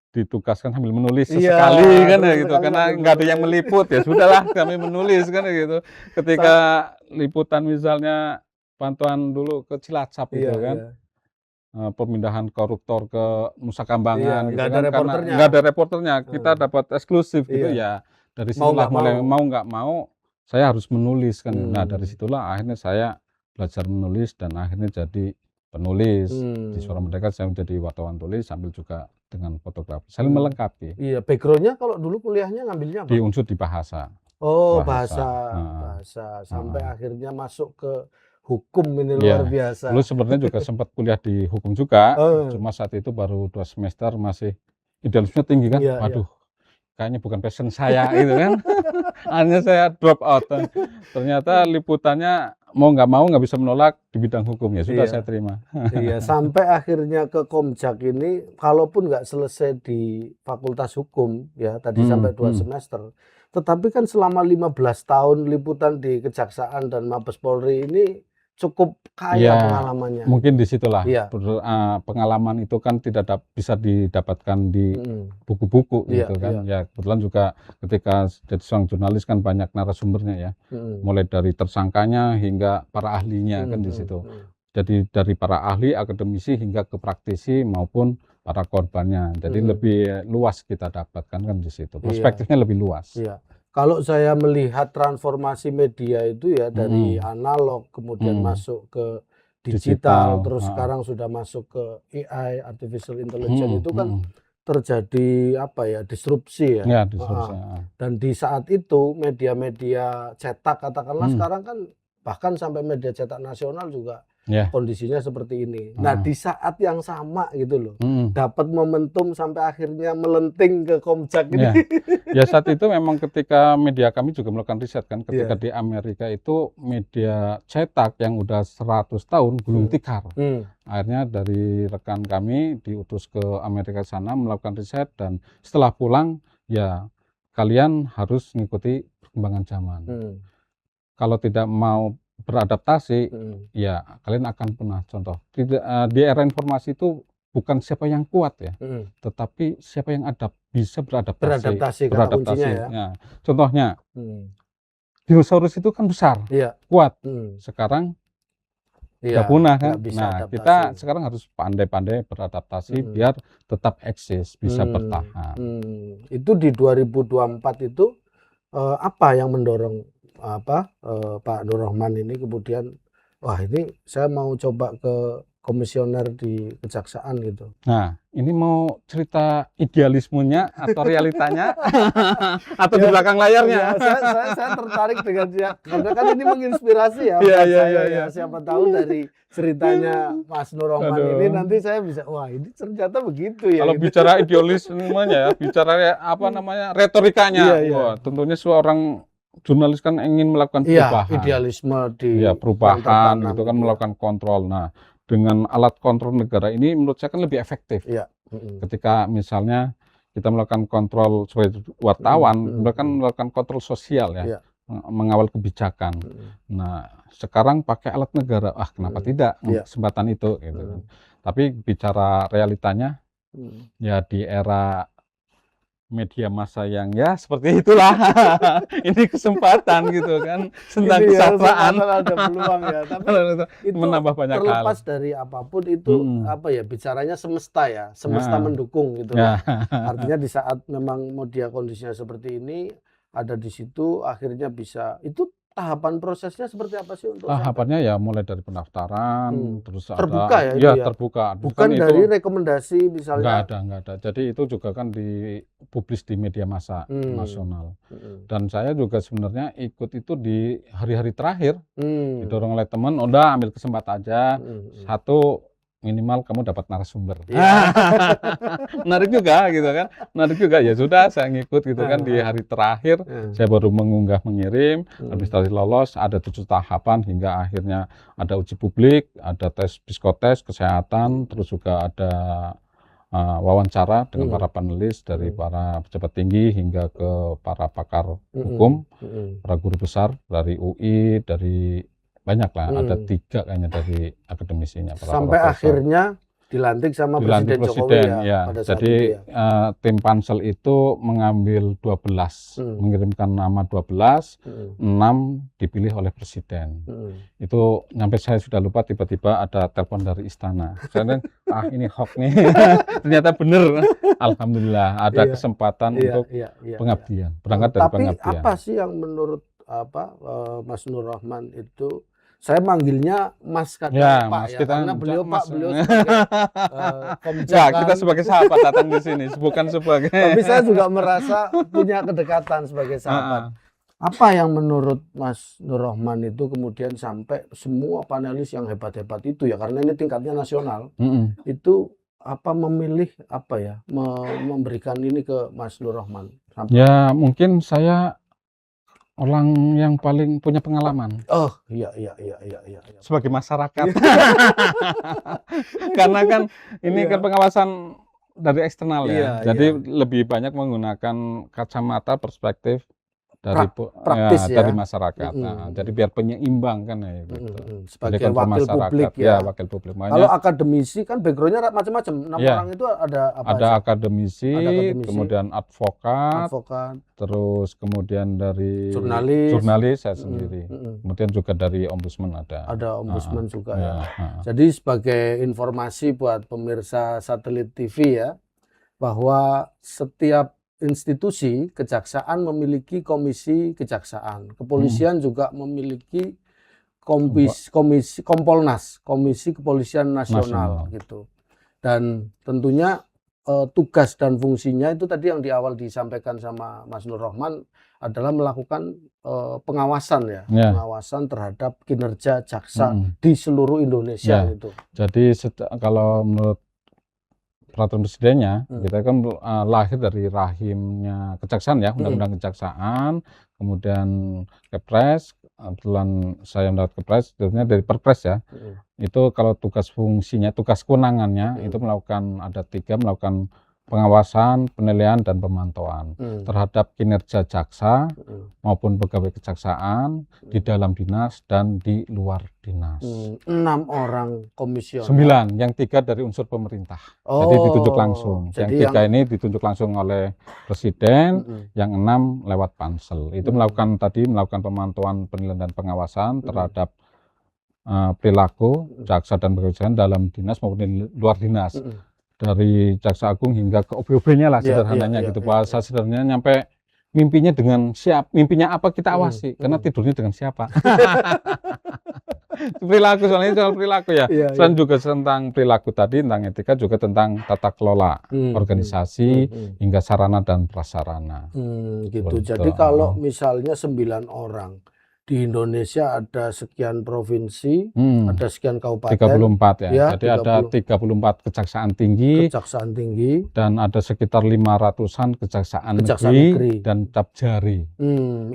ditugaskan sambil menulis Iya, sesekali kan ya terus gitu, sekali karena sambil nggak ada yang menulis. meliput ya sudahlah kami menulis kan ya gitu. Ketika liputan misalnya pantauan dulu ke Cilacap Iya, gitu kan, pemindahan koruptor ke Nusa Kambangan Iya, gitu nggak ada kan, karena reporternya. nggak ada reporternya, kita dapat eksklusif gitu Iya. ya. Dari Mau situlah nggak mulai mau. mau nggak mau saya harus menulis kan. Nah dari situlah akhirnya saya belajar menulis dan akhirnya jadi penulis. Di Suara Merdeka saya menjadi wartawan tulis sambil juga dengan fotografi, saling melengkapi. Iya, backgroundnya kalau dulu kuliahnya ngambilnya apa? Di unsur di bahasa. Oh, bahasa. bahasa. Sampai akhirnya masuk ke hukum, ini Iya. luar biasa. Dulu sebenarnya juga sempat kuliah di hukum juga, Oh. cuma saat itu baru 2 semester, masih idealisme tinggi kan. Iya, Waduh, kayaknya bukan passion saya gitu kan. Akhirnya saya drop out. Ternyata liputannya mau nggak bisa menolak di bidang hukum, ya sudah Iya. saya terima. Iya, sampai akhirnya ke Komjak ini, kalaupun nggak selesai di Fakultas Hukum, ya tadi sampai 2 semester, tetapi kan selama 15 tahun liputan di Kejaksaan dan Mabes Polri ini cukup kaya Ya, pengalamannya. mungkin disitulah Iya. pengalaman itu kan tidak bisa didapatkan di Mm-mm. buku-buku Iya, gitu kan. iya. Ya kebetulan juga ketika jadi seorang jurnalis kan banyak narasumbernya ya, Mm-mm. mulai dari tersangkanya hingga para ahlinya kan di Mm-mm. situ. Mm-mm. Jadi dari para ahli, akademisi hingga ke praktisi maupun para korbannya. Jadi Mm-mm. lebih luas kita dapatkan kan di situ. Iya. Perspektifnya lebih luas. Iya. Kalau saya melihat transformasi media itu ya dari analog kemudian masuk ke digital, terus sekarang sudah masuk ke AI, artificial intelligence, itu kan terjadi apa ya, disrupsi ya. Ya, disrupsi. Dan di saat itu media-media cetak katakanlah sekarang kan bahkan sampai media cetak nasional juga Ya. kondisinya seperti ini. Nah, di saat yang sama gitu loh, dapat momentum sampai akhirnya melenting ke Komjak ini. Ya. Ya saat itu memang ketika media kami juga melakukan riset kan, ketika Iya. di Amerika itu media cetak yang udah 100 tahun gulung tikar. Akhirnya dari rekan kami diutus ke Amerika sana melakukan riset, dan setelah pulang ya kalian harus mengikuti perkembangan zaman. Kalau tidak mau beradaptasi, ya kalian akan punah. Contoh, di era informasi itu bukan siapa yang kuat ya, tetapi siapa yang bisa beradaptasi. Kata kuncinya ya. Ya. Contohnya, dinosaurus itu kan besar, Iya. kuat. Iya, Sekarang nggak punah kan. nggak bisa Nah, adaptasi. kita sekarang harus pandai-pandai beradaptasi biar tetap eksis, bisa bertahan. Itu di 2024 itu apa yang mendorong Pak Nur Rohman ini kemudian, wah ini saya mau coba ke komisioner di Kejaksaan gitu. Nah, ini mau cerita idealismenya atau realitanya atau di belakang layarnya? Ya, saya tertarik dengan dia karena kan ini menginspirasi ya. Iya, buat iya, saya iya. ya. Siapa tahu dari ceritanya Mas Nur Rohman Aduh. ini nanti saya bisa, wah ini ternyata begitu ya. Kalau gitu. bicara idealismenya ya, bicara retorikanya, Iya, iya. wah, tentunya seorang jurnalis kan ingin melakukan Iya, perubahan. idealisme di Ya, perubahan tertanam gitu kan, gitu ya. melakukan kontrol. Nah, dengan alat kontrol negara ini menurut saya kan lebih efektif. Iya. Ketika misalnya kita melakukan kontrol sebagai wartawan, mereka kan melakukan kontrol sosial ya, Iya. mengawal kebijakan. Nah, sekarang pakai alat negara, kenapa tidak Iya. kesempatan itu gitu kan. Tapi bicara realitanya ya di era media massa yang ya seperti itulah. Ini kesempatan gitu kan, tentang Ini ya, kesamaan. ada peluang ya, tapi itu menambah banyak hal. terlepas dari apapun itu apa ya, bicaranya semesta ya, semesta mendukung gitu. Ya. Artinya di saat memang media kondisinya seperti ini, ada di situ akhirnya bisa, itu tahapan prosesnya seperti apa sih untuk Tahapannya ya mulai dari pendaftaran, terus terbuka ada, ya itu ya? terbuka. bukan itu, dari rekomendasi misalnya. nggak ada. Jadi itu juga kan dipublis di media massa nasional. Dan saya juga sebenarnya ikut itu di hari-hari terakhir, didorong oleh teman, udah ambil kesempatan aja. Satu, minimal kamu dapat narasumber. Menarik juga gitu kan. Menarik juga, ya sudah saya ngikut gitu kan di hari terakhir. Saya baru mengirim, administrasi lolos, ada 7 tahapan hingga akhirnya ada uji publik, ada tes psikotes kesehatan, terus juga ada wawancara dengan para panelis dari para pejabat tinggi hingga ke para pakar hukum, para guru besar dari UI, dari banyak lah, ada 3 kayaknya dari akademisinya. Sampai akhirnya dilantik sama Presiden Jokowi ya, pada saat jadi itu ya. Tim pansel itu mengambil 12, mengirimkan nama 12, 6 dipilih oleh Presiden. Itu nyampe saya sudah lupa, tiba-tiba ada telepon dari istana. Saya bilang, ini hoax nih. Ternyata benar. Alhamdulillah ada kesempatan untuk pengabdian, berangkat dari pengabdian. Tapi apa sih yang menurut Mas Nur Rohman itu, saya manggilnya Mas kadang Ya, Pak Mas, ya, kita karena beliau Mas. Pak, beliau sebagai Komjak Ya, kan. kita sebagai sahabat datang di sini, bukan sebagai. Tapi saya juga merasa punya kedekatan sebagai sahabat. Apa yang menurut Mas Nur Rohman itu kemudian sampai semua panelis yang hebat-hebat itu ya, karena ini tingkatnya nasional, itu memilih memberikan ini ke Mas Nur Rohman? Ya, mungkin saya orang yang paling punya pengalaman Oh, iya. sebagai masyarakat. Karena kan ini Iya. kan pengawasan dari eksternal Iya, ya. Jadi iya. lebih banyak menggunakan kacamata perspektif dari Praktis ya. dari masyarakat. Nah, jadi biar penyeimbang kan ya gitu. Jadi Sebagai kontrol wakil publik ya, ya. wakil publik. Kalau Makanya akademisi kan backgroundnya macam-macam. 6 Iya. orang itu ada apa ada aja? akademisi, Ada akademisi, kemudian advokat, Advokat, terus kemudian dari Jurnalis. saya sendiri. Mm-mm. Kemudian juga dari ombudsman ada. Ada ombudsman juga ya. Ya. Jadi sebagai informasi buat pemirsa Satelit TV ya, bahwa setiap institusi kejaksaan memiliki komisi kejaksaan, kepolisian juga memiliki komisi Kompolnas, Komisi Kepolisian Nasional gitu. Dan tentunya tugas dan fungsinya itu tadi yang di awal disampaikan sama Mas Nur Rohman adalah melakukan pengawasan ya, pengawasan terhadap kinerja jaksa di seluruh Indonesia gitu. Jadi kalau menurut peraturan presidennya, kita kan lahir dari rahimnya kejaksaan ya, undang-undang kejaksaan, kemudian Kepres, kebetulan saya mendapat Kepres, sebenarnya dari Perpres ya. Itu kalau tugas fungsinya, tugas kewenangannya itu ada 3, melakukan pengawasan, penilaian, dan pemantauan terhadap kinerja jaksa maupun pegawai kejaksaan di dalam dinas dan di luar dinas. 6 orang komisioner. 9, yang 3 dari unsur pemerintah. Jadi ditunjuk langsung. Yang 3 ini ditunjuk langsung oleh Presiden, yang 6 lewat Pansel. Itu melakukan pemantauan, penilaian, dan pengawasan terhadap perilaku jaksa dan pegawai kejaksaan dalam dinas maupun di luar dinas. Dari Jaksa Agung hingga ke OB-OB-nya lah sederhananya gitu. Bahasa sederhananya nyampe mimpinya apa kita awasi, karena tidurnya dengan siapa. Perilaku, soalnya soal perilaku ya. Selain juga tentang perilaku tadi, tentang etika, juga tentang tata kelola organisasi hingga sarana dan prasarana. Gitu. Jadi kalau misalnya 9 orang di Indonesia ada sekian provinsi, ada sekian kabupaten. 34 ya. Jadi ada 34 kejaksaan tinggi. Dan ada sekitar 500-an kejaksaan negeri dan Capjari.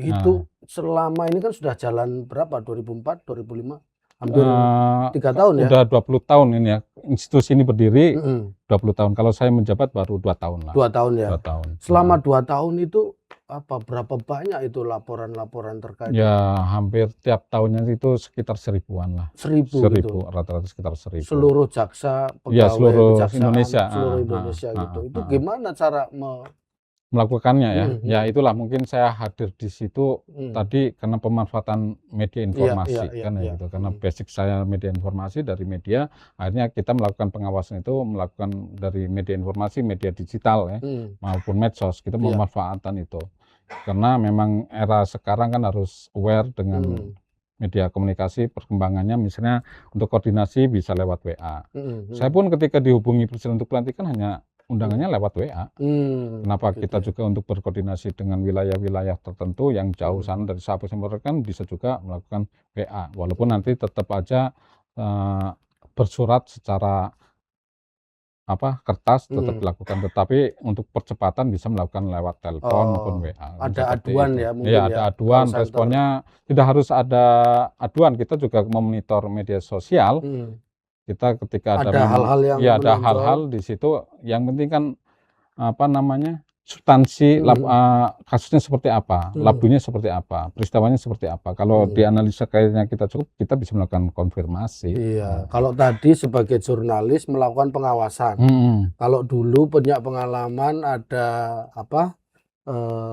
Itu selama ini kan sudah jalan berapa? 2004, 2005? Hampir 3 tahun ya? Udah 20 tahun ini ya. Institusi ini berdiri 20 tahun. Kalau saya menjabat baru 2 tahun lah. 2 tahun ya? 2 tahun. Selama 2 tahun itu berapa banyak itu laporan-laporan terkait? Ya hampir tiap tahunnya itu sekitar 1000-an lah. 1000 gitu. Rata-rata sekitar 1000. Seluruh jaksa, pegawai ya, seluruh Indonesia gitu. Itu gimana cara melakukannya ya? Ya itulah mungkin saya hadir di situ tadi karena pemanfaatan media informasi gitu. Karena basic saya media informasi, dari media akhirnya kita melakukan pengawasan itu melakukan dari media informasi, media digital ya, maupun medsos, kita memanfaatkan itu. Karena memang era sekarang kan harus aware dengan media komunikasi, perkembangannya, misalnya untuk koordinasi bisa lewat WA. Saya pun ketika dihubungi Presiden untuk pelantikan hanya undangannya lewat WA. Kenapa gitu kita juga untuk berkoordinasi dengan wilayah-wilayah tertentu yang jauh sana dari Sabang sampai Merauke kan bisa juga melakukan WA. Walaupun nanti tetap aja bersurat secara kertas tetap dilakukan, tetapi untuk percepatan bisa melakukan lewat telepon maupun WA. Ada aduan itu. Ya mungkin ya? Ada aduan, responnya tidak harus ada aduan, kita juga memonitor media sosial. Kita ketika ada hal-hal yang ada hal-hal di situ, yang penting kan substansi kasusnya seperti apa, labdunya seperti apa, peristiwanya seperti apa. Kalau dianalisa kayaknya kita cukup, kita bisa melakukan konfirmasi. Iya. Kalau tadi sebagai jurnalis melakukan pengawasan. Kalau dulu punya pengalaman ada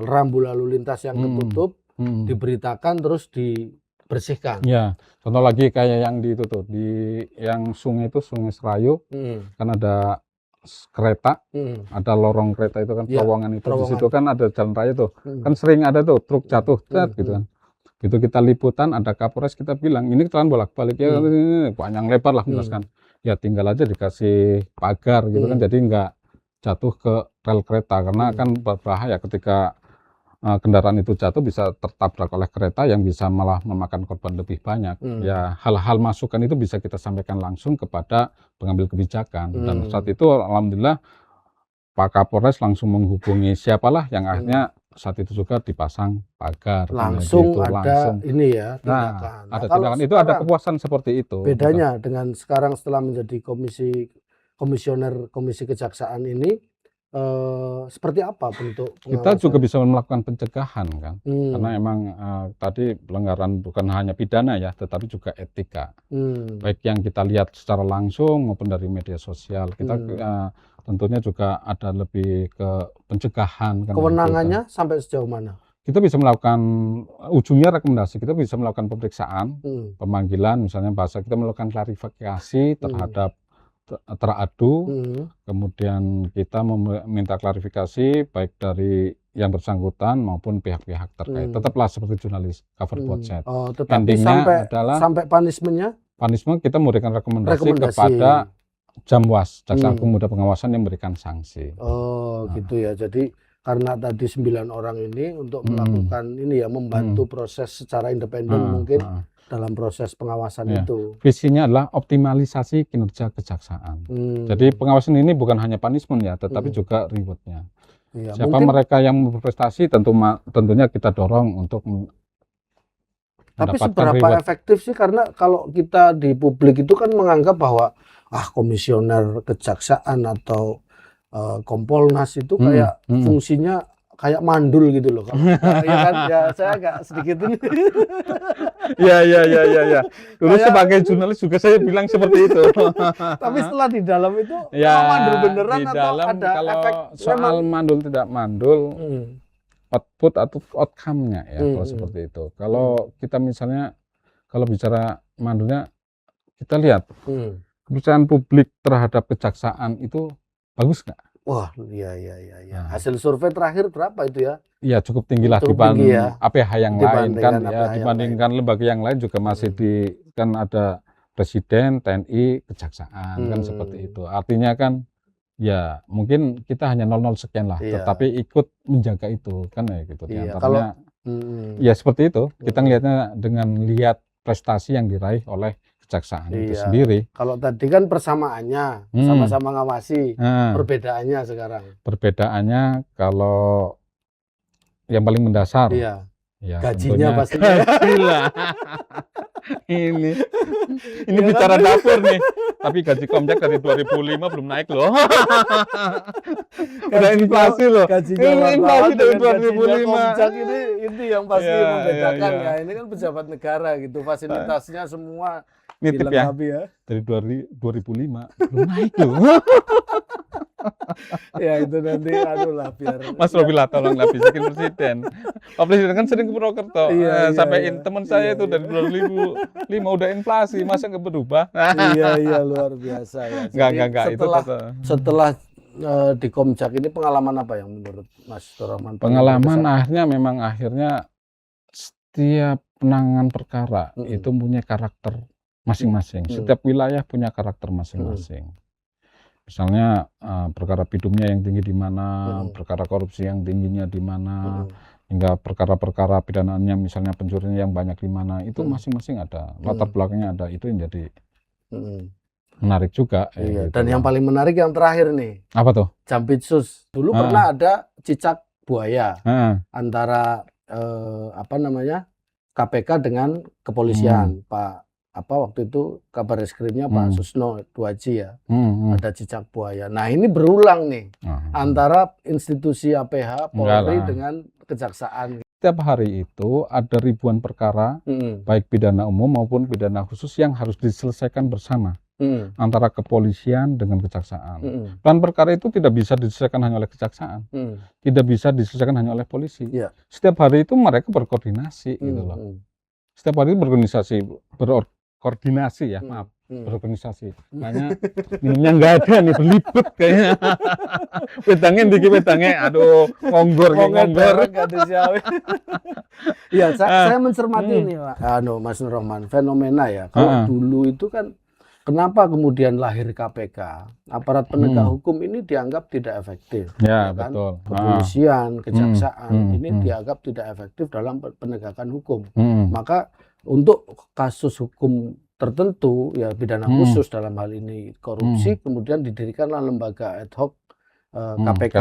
rambu lalu lintas yang ketutup, diberitakan terus dibersihkan. Ya, contoh lagi kayak yang di itu tuh, yang sungai itu, Sungai Serayu, kan ada kereta, ada lorong kereta itu kan, terowongan itu, di situ kan ada jalan raya tuh, kan sering ada tuh truk jatuh, gitu kan. Gitu kita liputan, ada Kapolres, kita bilang ini kecelakaan bolak-balik ya, panjang lebar lah menjelaskan. Ya tinggal aja dikasih pagar gitu kan, jadi nggak jatuh ke rel kereta, karena kan berbahaya ketika kendaraan itu jatuh bisa tertabrak oleh kereta yang bisa malah memakan korban lebih banyak. Ya hal-hal masukan itu bisa kita sampaikan langsung kepada pengambil kebijakan. Dan saat itu alhamdulillah Pak Kapolres langsung menghubungi siapalah yang akhirnya saat itu juga dipasang pagar. Langsung gitu, ada ini ya Nah, tindakan. ada kalau tindakan itu, ada sekarang kepuasan seperti itu. bedanya dengan sekarang setelah menjadi komisioner Komisi Kejaksaan ini, seperti apa bentuk Kita pengawasan? juga bisa melakukan pencegahan kan, karena Hmm, emang tadi pelanggaran bukan hanya pidana ya, tetapi juga etika. hmm, Baik yang kita lihat secara langsung maupun dari media sosial. Kita tentunya juga ada lebih ke pencegahan. Kan, kewenangannya sampai sejauh mana? kita bisa melakukan ujungnya rekomendasi, kita bisa melakukan pemeriksaan, Hmm, pemanggilan, misalnya bahasa kita melakukan klarifikasi terhadap teradu, hmm, kemudian kita meminta klarifikasi baik dari yang bersangkutan maupun pihak-pihak terkait. Tetaplah seperti jurnalis cover both side. Oh, tetapi Endingnya adalah sampai punishment-nya punishment, kita memberikan rekomendasi rekomendasi. kepada Jamwas, Jaksa Hmm. Agung Muda Pengawasan, yang memberikan sanksi. Oh, gitu ya. Jadi karena tadi 9 orang ini untuk melakukan ini ya, membantu proses secara independen mungkin dalam proses pengawasan Ya. itu. Visinya adalah optimalisasi kinerja kejaksaan. Jadi pengawasan ini bukan hanya punishment ya, tetapi juga rewardnya. Ya, Siapa mungkin, mereka yang berprestasi, tentunya kita dorong untuk tapi mendapatkan seberapa reward. efektif sih? Karena kalau kita di publik itu kan menganggap bahwa komisioner kejaksaan atau Kompolnas itu kayak fungsinya kayak mandul gitu loh. Kalau kita, ya kan, ya saya agak sedikit ini. Ya. Dulu sebagai jurnalis juga saya bilang seperti itu. Tapi setelah di dalam itu Ya, mandul beneran di atau dalam ada kalau efek soal mandul tidak mandul, Hmm, output atau outcome-nya ya, kalau Hmm. seperti itu. Kalau kita misalnya, kalau bicara mandulnya, kita lihat hmm. kepercayaan publik terhadap kejaksaan itu bagus nggak? Wah, iya. Nah. Hasil survei terakhir berapa itu ya? Ya cukup tinggi lah Cukup dibanding tinggi ya. APH yang lain kan, Dibandingkan APH ya yang dibandingkan lembaga yang lain juga masih kan ada Presiden, TNI, Kejaksaan kan seperti itu. Artinya kan ya mungkin kita hanya 00 sekian lah, Iya. tetapi ikut menjaga itu kan ya gitu. Di Iya, antaranya ya seperti itu. Kita ngelihatnya dengan lihat prestasi yang diraih oleh kejaksaan itu Iya. sendiri. Kalau tadi kan persamaannya, sama-sama ngawasi. Nah, Perbedaannya sekarang. perbedaannya kalau yang paling mendasar, Iya. ya Gajinya tentunya pastinya. gaji lah. ini Ya bicara kan? dapur nih. Tapi gaji Komjak dari 2005 belum naik loh. Udah inflasi loh. Gajinya Ini inflasi wartawan dari dengan gajinya 2005. Komjak ini yang pasti Iya, membedakan iya. ya. Ini kan pejabat negara gitu, fasilitasnya semua Nitip ya, dilengkapi ya. dari 2005 belum naik loh. Ya itu nanti lah biar Mas Robi lah tolonglah bisikin Presiden. Pak Presiden kan sering ke Purwokerto. Iya, Sampein iya. teman saya Iya, itu dari 2005 udah inflasi, masa nggak berubah? iya luar biasa ya. Enggak, Jadi itu tetap. setelah di Komjak ini pengalaman apa yang menurut Mas Rahman? Pengalaman akhirnya setiap penanganan perkara itu punya karakter masing-masing. Setiap wilayah punya karakter masing-masing. Misalnya perkara bidumnya yang tinggi di mana, perkara korupsi yang tingginya di mana, hingga perkara-perkara pidanaannya misalnya pencurian yang banyak di mana, itu masing-masing ada latar belakangnya, ada. Itu yang jadi menarik juga. Iya. Gitu. Dan yang paling menarik yang terakhir nih, Apa tuh? Jampitsus. Dulu pernah ada cicak buaya Nah, antara KPK dengan kepolisian. Waktu itu kabar reskrimnya Pak Susno 2J ya. Ada cicak buaya. Nah, ini berulang nih antara institusi APH Polri dengan kejaksaan. Setiap hari itu ada ribuan perkara, baik pidana umum maupun pidana khusus yang harus diselesaikan bersama antara kepolisian dengan kejaksaan. Dan perkara itu tidak bisa diselesaikan hanya oleh kejaksaan, tidak bisa diselesaikan hanya oleh polisi. Iya. Setiap hari itu mereka berkoordinasi gitu loh. Setiap hari berorganisasi ya, berorganisasi. Makanya minumnya nggak ada nih, berlibet kayaknya. Wedangnya dikit wedangnya, aduh, ngonggor. Iya, saya mencermati ini, Mas Nur Rahman, fenomena ya. Kalau dulu itu kan, kenapa kemudian lahir KPK? Aparat penegak hukum ini dianggap tidak efektif. Ya, kan? betul. Kepolisian, kejaksaan ini dianggap tidak efektif dalam penegakan hukum. Maka untuk kasus hukum tertentu, ya pidana khusus dalam hal ini korupsi, kemudian didirikanlah lembaga ad hoc KPK,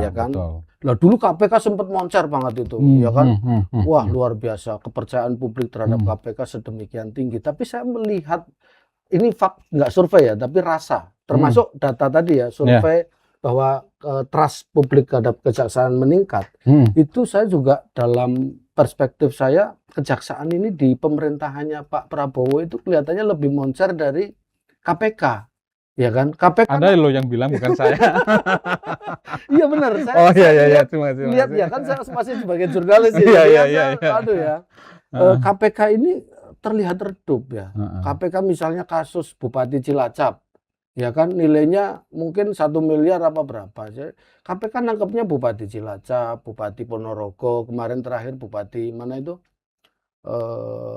ya kan. betul. Lah dulu KPK sempat moncer banget itu, ya kan. Wah, luar biasa kepercayaan publik terhadap KPK sedemikian tinggi. Tapi saya melihat ini nggak survei ya, tapi rasa, termasuk data tadi ya, survei bahwa trust publik terhadap kejaksaan meningkat. Itu saya juga dalam perspektif saya, kejaksaan ini di pemerintahannya Pak Prabowo itu kelihatannya lebih moncer dari KPK, ya kan? KPK Ada lo yang bilang, bukan saya. iya benar. Oh iya, terima kasih. Lihat ya kan, saya masih sebagai jurnalis ini. Iya. Aduh ya, KPK ini terlihat redup ya. KPK misalnya kasus Bupati Cilacap, ya kan, nilainya mungkin 1 miliar apa berapa. KPK nangkepnya Bupati Cilacap, Bupati Ponorogo, kemarin terakhir Bupati mana itu,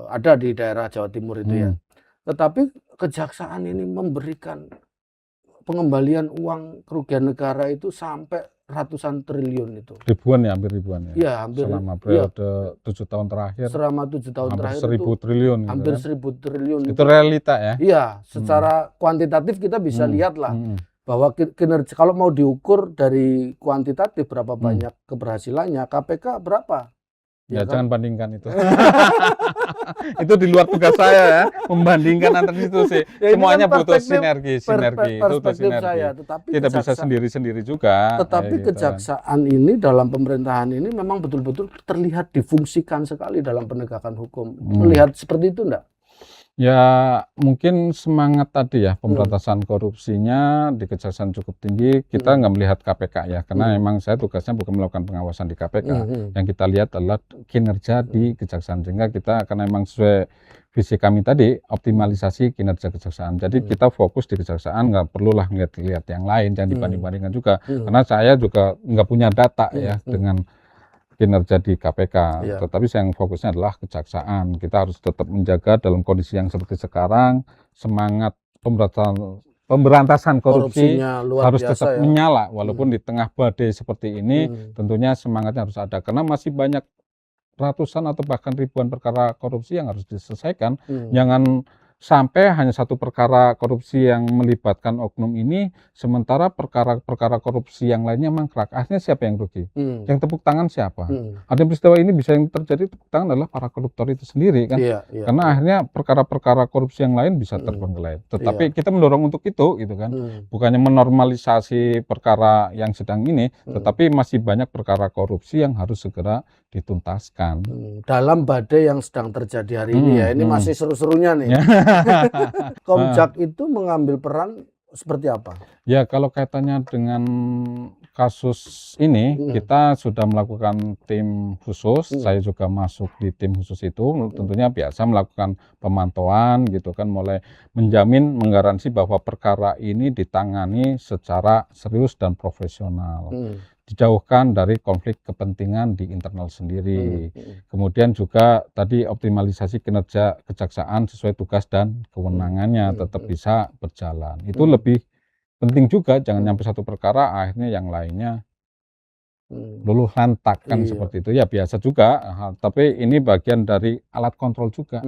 ada di daerah Jawa Timur itu ya. Tetapi kejaksaan ini memberikan pengembalian uang kerugian negara itu sampai ratusan triliun itu. Ribuan ya, hampir ribuan ya. Iya, hampir. Selama periode 7 tahun terakhir. Selama 7 tahun hampir terakhir 1000 itu triliun. hampir Gitu 1000 triliun. Itu realita ya. Iya, secara kuantitatif kita bisa lihat lah bahwa kinerja, kalau mau diukur dari kuantitatif berapa banyak keberhasilannya, KPK berapa? Ya jangan bandingkan itu. Itu di luar tugas saya ya, membandingkan antar institusi. Ya, Semuanya kan butuh sinergi. Itu butuh sinergi. Saya, tetapi tidak bisa sendiri-sendiri juga. Tetapi gitu. kejaksaan ini dalam pemerintahan ini memang betul-betul terlihat difungsikan sekali dalam penegakan hukum. Melihat seperti itu enggak? Ya mungkin semangat tadi ya, pemberantasan korupsinya di kejaksaan cukup tinggi. Kita nggak melihat KPK ya, karena memang saya tugasnya bukan melakukan pengawasan di KPK. Yang kita lihat adalah kinerja di kejaksaan, sehingga kita akan memang sesuai visi kami tadi, optimalisasi kinerja kejaksaan. Jadi kita fokus di kejaksaan, nggak perlulah ngelihat yang lain, jangan dibanding-bandingkan juga. Karena saya juga nggak punya data ya dengan kinerja di KPK, tetapi yang fokusnya adalah kejaksaan. Kita harus tetap menjaga dalam kondisi yang seperti sekarang, semangat pemberantasan korupsi harus tetap menyala, walaupun di tengah badai seperti ini, tentunya semangatnya harus ada, karena masih banyak ratusan atau bahkan ribuan perkara korupsi yang harus diselesaikan. Jangan sampai hanya satu perkara korupsi yang melibatkan oknum ini, sementara perkara-perkara korupsi yang lainnya mangkrak. Akhirnya siapa yang rugi? Yang tepuk tangan siapa? Ada peristiwa ini bisa yang terjadi, tepuk tangan adalah para koruptor itu sendiri kan. Karena akhirnya perkara-perkara korupsi yang lain bisa terbengkelai. Tetapi kita mendorong untuk itu gitu kan. Bukannya menormalisasi perkara yang sedang ini, tetapi masih banyak perkara korupsi yang harus segera dituntaskan. Dalam badai yang sedang terjadi hari ini ya, ini masih seru-serunya nih. Komjak itu mengambil peran seperti apa? Ya kalau kaitannya dengan kasus ini, kita sudah melakukan tim khusus. Saya juga masuk di tim khusus itu. Tentunya biasa melakukan pemantauan gitu kan, mulai menjamin, menggaransi bahwa perkara ini ditangani secara serius dan profesional. Dijauhkan dari konflik kepentingan di internal sendiri. Kemudian juga tadi optimalisasi kinerja kejaksaan sesuai tugas dan kewenangannya tetap bisa berjalan. Itu lebih penting juga, jangan nyampe satu perkara akhirnya yang lainnya luluh lantak kan seperti itu. Ya biasa juga, tapi ini bagian dari alat kontrol juga.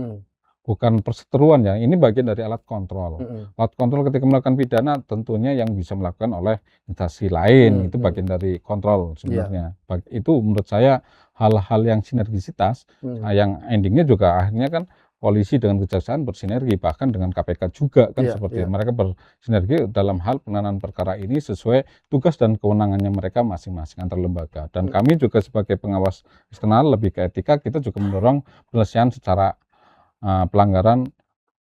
Bukan perseteruan ya, ini bagian dari alat kontrol. Alat kontrol ketika melakukan pidana tentunya yang bisa melakukan oleh instansi lain, itu bagian dari kontrol sebenarnya. Itu menurut saya hal-hal yang sinergisitas, yang endingnya juga akhirnya kan polisi dengan kejaksaan bersinergi, bahkan dengan KPK juga kan seperti mereka bersinergi dalam hal penanganan perkara ini sesuai tugas dan kewenangannya mereka masing-masing antar lembaga. Dan kami juga sebagai pengawas eksternal lebih ke etika, kita juga mendorong penyelesaian secara pelanggaran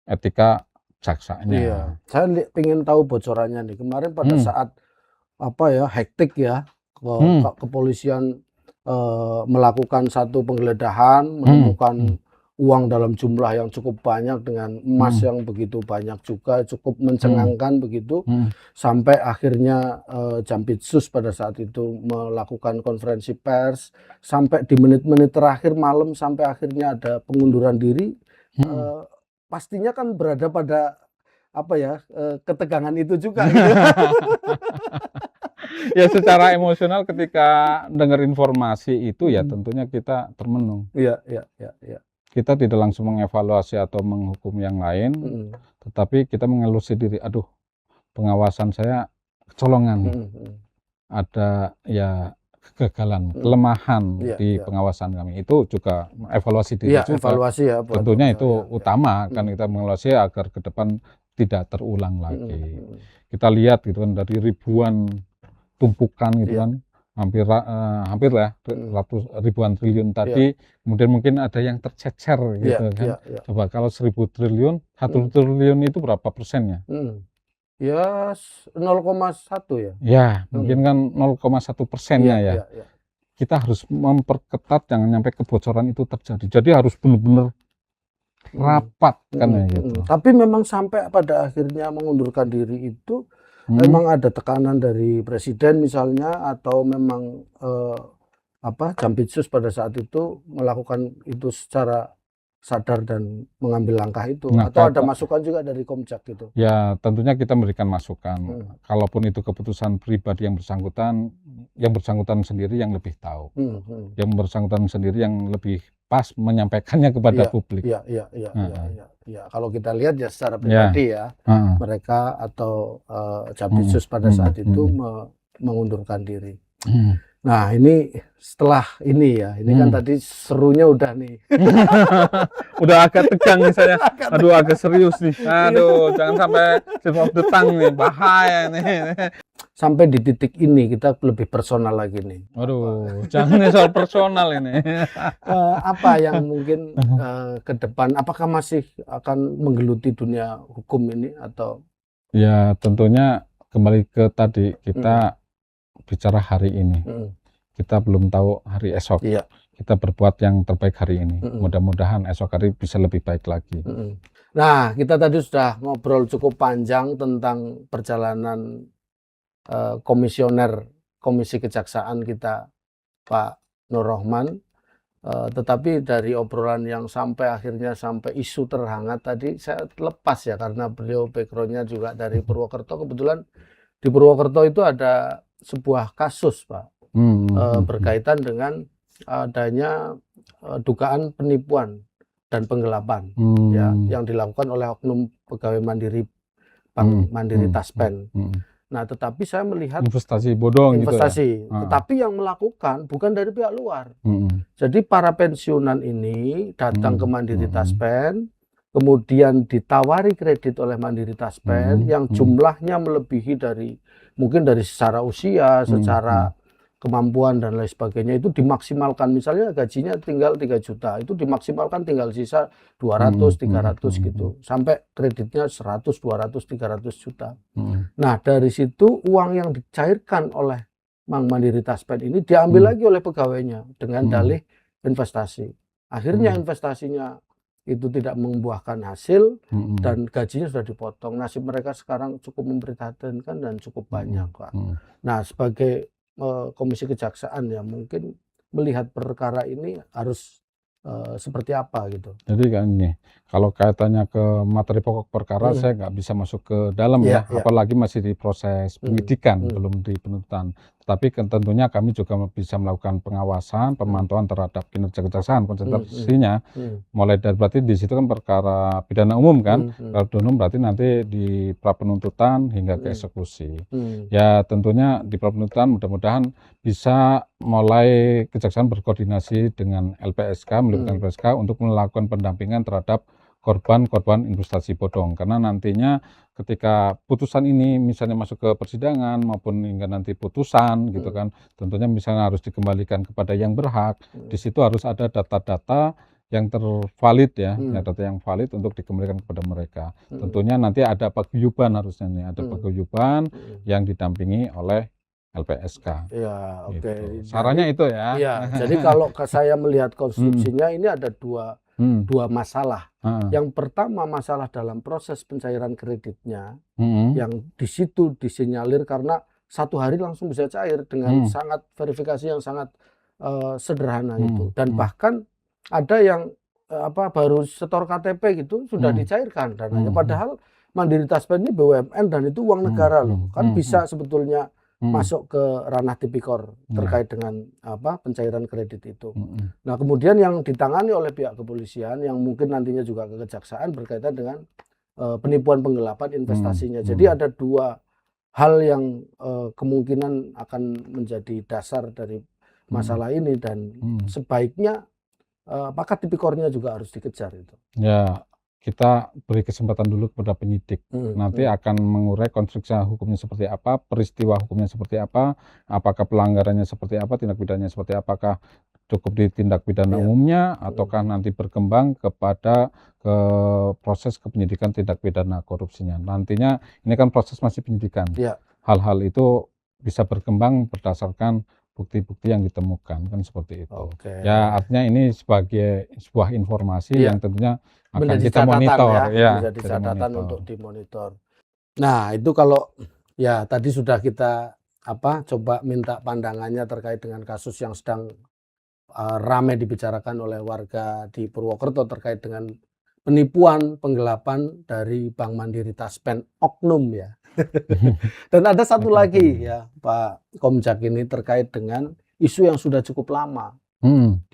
etika jaksanya. Saya ingin tahu bocorannya nih. Kemarin pada saat hektik ya, kepolisian melakukan satu penggeledahan, menemukan uang dalam jumlah yang cukup banyak dengan emas yang begitu banyak juga, cukup mencengangkan begitu, sampai akhirnya Jampitsus pada saat itu melakukan konferensi pers, sampai di menit-menit terakhir malam sampai akhirnya ada pengunduran diri. Pastinya kan berada pada ketegangan itu juga gitu. Ya secara emosional ketika dengar informasi itu ya tentunya kita termenung. Iya. Kita tidak langsung mengevaluasi atau menghukum yang lain, tetapi kita mengelusi diri, aduh pengawasan saya kecolongan. ada ya kegagalan, kelemahan Iya, di iya. pengawasan kami. Itu juga evaluasi diri Iya, juga. evaluasi ya. buat- Tentunya itu ya, ya. utama kan kita mengevaluasi agar ke depan tidak terulang lagi. Mm, mm. Kita lihat gitu kan dari ribuan tumpukan gitu Iya. kan, hampir lah ribuan triliun tadi, kemudian mungkin ada yang tercecer gitu Iya, kan. iya, iya. Coba kalau 1.000 triliun, 1 triliun itu berapa persennya? Ya 0,1 ya. Ya, mungkin kan 0,1 persennya ya. Iya, iya. Kita harus memperketat jangan sampai kebocoran itu terjadi. Jadi harus benar-benar rapat kan ya gitu. Tapi memang sampai pada akhirnya mengundurkan diri itu memang ada tekanan dari presiden misalnya, atau memang Jampitsus pada saat itu melakukan itu secara sadar dan mengambil langkah itu, Nah, atau ada masukan juga dari Komjak gitu. Ya, tentunya kita memberikan masukan. Kalaupun itu keputusan pribadi yang bersangkutan sendiri yang lebih tahu. Yang bersangkutan sendiri yang lebih pas menyampaikannya kepada publik. Iya. Kalau kita lihat ya secara pribadi mereka atau Jampitsus pada saat itu mengundurkan diri. Nah, ini setelah ini ya, ini kan tadi serunya udah nih. Udah agak tegang nih saya. Aduh, agak serius nih. Aduh, jangan sampai slip of the tongue nih, bahaya nih. Sampai di titik ini kita lebih personal lagi nih. Aduh, jangan soal personal ini. Apa yang mungkin ke depan, apakah masih akan menggeluti dunia hukum ini atau? Ya, tentunya kembali ke tadi kita bicara hari ini. Kita belum tahu hari esok. Iya. Kita berbuat yang terbaik hari ini. Mudah-mudahan esok hari bisa lebih baik lagi. Nah, kita tadi sudah ngobrol cukup panjang tentang perjalanan komisioner Komisi Kejaksaan kita, Pak Nur Rohman. Tetapi dari obrolan yang sampai akhirnya sampai isu terhangat tadi, saya lepas ya, karena beliau backgroundnya juga dari Purwokerto. Kebetulan di Purwokerto itu ada sebuah kasus, Pak, berkaitan dengan adanya dugaan penipuan dan penggelapan ya, yang dilakukan oleh oknum pegawai mandiri Bank Mandiri Taspen. Nah, tetapi saya melihat investasi bodong investasi, gitu ya? Tetapi yang melakukan bukan dari pihak luar. Jadi para pensiunan ini datang ke Mandiri Taspen, kemudian ditawari kredit oleh Mandiri Taspen yang jumlahnya melebihi dari mungkin dari secara usia, secara kemampuan dan lain sebagainya, itu dimaksimalkan. Misalnya gajinya tinggal 3 juta, itu dimaksimalkan tinggal sisa 200, 300 gitu. Sampai kreditnya 100, 200, 300 juta. Nah, dari situ uang yang dicairkan oleh Bank Mandiri Taspen ini diambil lagi oleh pegawainya dengan dalih investasi. Akhirnya investasinya itu tidak membuahkan hasil dan gajinya sudah dipotong. Nasib mereka sekarang cukup memprihatinkan dan cukup banyak, Pak. Nah, sebagai Komisi Kejaksaan ya, mungkin melihat perkara ini harus seperti apa gitu. Jadi kan ini, kalau kaitannya ke materi pokok perkara saya nggak bisa masuk ke dalam ya, apalagi masih di proses penyidikan, belum di penuntutan. Tapi tentunya kami juga bisa melakukan pengawasan, pemantauan terhadap kinerja kejaksaan, konsentrasinya. Mulai dari, berarti di situ kan perkara pidana umum kan, kalau pidana umum berarti nanti di pra penuntutan hingga ke eksekusi. Ya tentunya di pra penuntutan mudah-mudahan bisa mulai kejaksaan berkoordinasi dengan LPSK, melibatkan LPSK untuk melakukan pendampingan terhadap korban-korban investasi bodong, karena nantinya ketika putusan ini misalnya masuk ke persidangan maupun hingga nanti putusan gitu kan, tentunya misalnya harus dikembalikan kepada yang berhak. Di situ harus ada data-data yang tervalid ya, data yang valid untuk dikembalikan kepada mereka. Tentunya nanti ada paguyuban, harusnya nih ada paguyuban yang didampingi oleh LPSK. Ya, oke. Gitu. Sarannya itu ya. Iya, jadi kalau saya melihat konstruksinya ini ada dua masalah. Yang pertama, masalah dalam proses pencairan kreditnya, yang di situ disinyalir karena 1 hari langsung bisa cair dengan sangat verifikasi yang sangat sederhana itu, dan bahkan ada yang baru setor KTP gitu sudah dicairkan dananya, padahal Mandiri Taspen ini BUMN dan itu uang negara loh, kan bisa sebetulnya masuk ke ranah tipikor terkait dengan pencairan kredit itu. Nah, kemudian yang ditangani oleh pihak kepolisian yang mungkin nantinya juga ke kejaksaan berkaitan dengan penipuan penggelapan investasinya. Jadi ada dua hal yang kemungkinan akan menjadi dasar dari masalah ini, dan sebaiknya apakah tipikornya juga harus dikejar itu. Ya, kita beri kesempatan dulu kepada penyidik. Nanti akan mengurai konstruksi hukumnya seperti apa, peristiwa hukumnya seperti apa, apakah pelanggarannya seperti apa, tindak pidananya seperti apakah cukup di tindak pidana umumnya, ataukah nanti berkembang kepada ke proses kepenyidikan tindak pidana korupsinya. Nantinya ini kan proses masih penyidikan. Hal-hal itu bisa berkembang berdasarkan bukti-bukti yang ditemukan, kan seperti itu. Ya, artinya ini sebagai sebuah informasi yang tentunya akan menjadi kita monitor, menjadi catatan untuk dimonitor. Nah, itu kalau ya tadi sudah kita coba minta pandangannya terkait dengan kasus yang sedang ramai dibicarakan oleh warga di Purwokerto terkait dengan penipuan, penggelapan dari Bank Mandiri Taspen oknum ya. Dan ada satu lagi ya Pak Komjak, ini terkait dengan isu yang sudah cukup lama.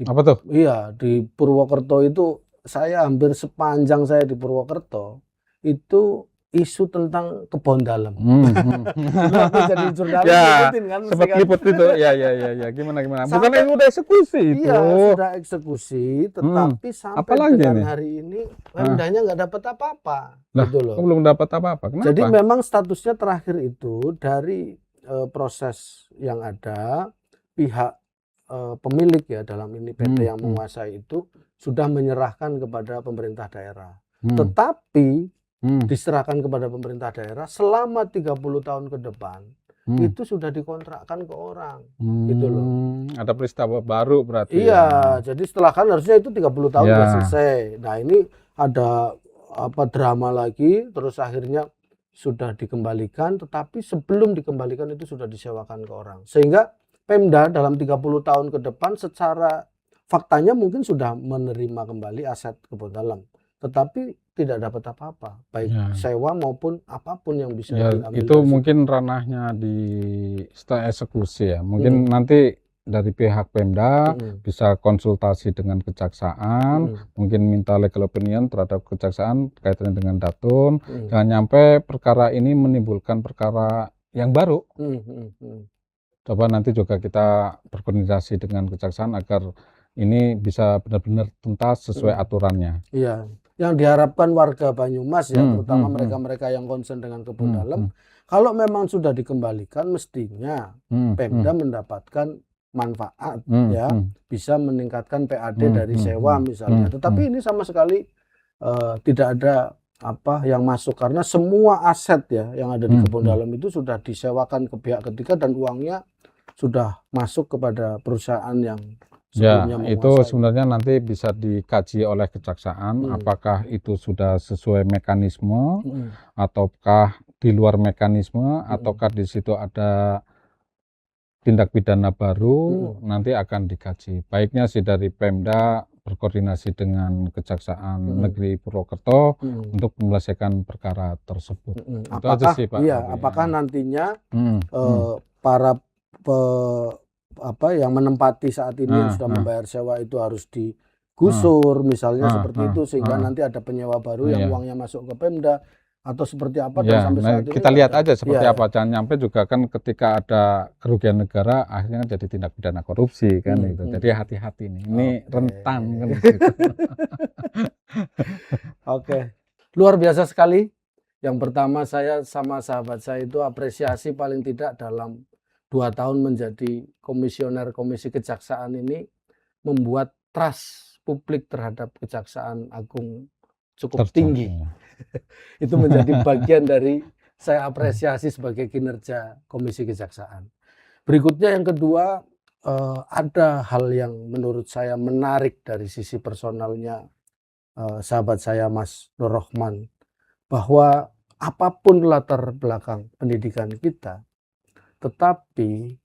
Apa tuh? Iya, di Purwokerto itu saya hampir sepanjang saya di Purwokerto itu isu tentang kebon dalam. Aku jadi jurnalis ngikutin kan, sempat liput itu. Ya, gimana. Bukan itu udah eksekusi itu. Iya, sudah eksekusi, tetapi sampai apalagi dengan ini? hari ini Pemdanya nggak dapat apa-apa. Lah, gitu loh. belum dapat apa-apa. Kenapa? Jadi memang statusnya terakhir itu dari proses yang ada, pihak pemilik ya dalam ini PT yang menguasai itu sudah menyerahkan kepada pemerintah daerah. Tetapi diserahkan kepada pemerintah daerah selama 30 tahun ke depan itu sudah dikontrakkan ke orang. Gitu loh. Ada peristiwa baru berarti. Iya, jadi setelah kan harusnya itu 30 tahun sudah selesai. Nah, ini ada drama lagi, terus akhirnya sudah dikembalikan, tetapi sebelum dikembalikan itu sudah disewakan ke orang. Sehingga Pemda dalam 30 tahun ke depan secara faktanya mungkin sudah menerima kembali aset kebun dalam, tetapi tidak dapat apa-apa, baik sewa maupun apapun yang bisa diambil. Itu mungkin ranahnya di setelah eksekusi ya. Mungkin nanti dari pihak Pemda bisa konsultasi dengan kejaksaan, mungkin minta legal opinion terhadap kejaksaan kaitannya dengan Datun. Jangan nyampe perkara ini menimbulkan perkara yang baru. Coba nanti juga kita berkoordinasi dengan kejaksaan agar ini bisa benar-benar tuntas sesuai aturannya. Iya, yang diharapkan warga Banyumas ya, terutama mereka-mereka yang concern dengan kebun dalam, kalau memang sudah dikembalikan mestinya Pemda mendapatkan manfaat ya, bisa meningkatkan PAD dari sewa misalnya. Tetapi ini sama sekali tidak ada yang masuk, karena semua aset ya yang ada di kebun dalam itu sudah disewakan ke pihak ketiga dan uangnya sudah masuk kepada perusahaan yang sebelumnya menguasai. Itu sebenarnya nanti bisa dikaji oleh kejaksaan apakah itu sudah sesuai mekanisme ataukah di luar mekanisme, ataukah di situ ada tindak pidana baru. Nanti akan dikaji. Baiknya sih dari Pemda berkoordinasi dengan Kejaksaan Negeri Purwokerto untuk menyelesaikan perkara tersebut. Itu aja sih Pak. Iya, apakah nantinya para yang menempati saat ini yang sudah membayar sewa itu harus digusur misalnya seperti itu, sehingga nanti ada penyewa baru yang uangnya masuk ke Pemda, atau seperti apa, dan sampai saat ini kita lihat aja seperti apa. Jangan nyampe juga kan ketika ada kerugian negara akhirnya jadi tindak pidana korupsi kan itu. Jadi hati-hati nih. Ini rentan kan. Oke. Luar biasa sekali. Yang pertama, saya sama sahabat saya itu apresiasi paling tidak dalam 2 tahun menjadi komisioner Komisi Kejaksaan ini membuat trust publik terhadap Kejaksaan Agung cukup tinggi. Itu menjadi bagian dari saya apresiasi sebagai kinerja Komisi Kejaksaan. Berikutnya yang kedua, ada hal yang menurut saya menarik dari sisi personalnya sahabat saya Mas Nur Rohman, bahwa apapun latar belakang pendidikan kita, tetapi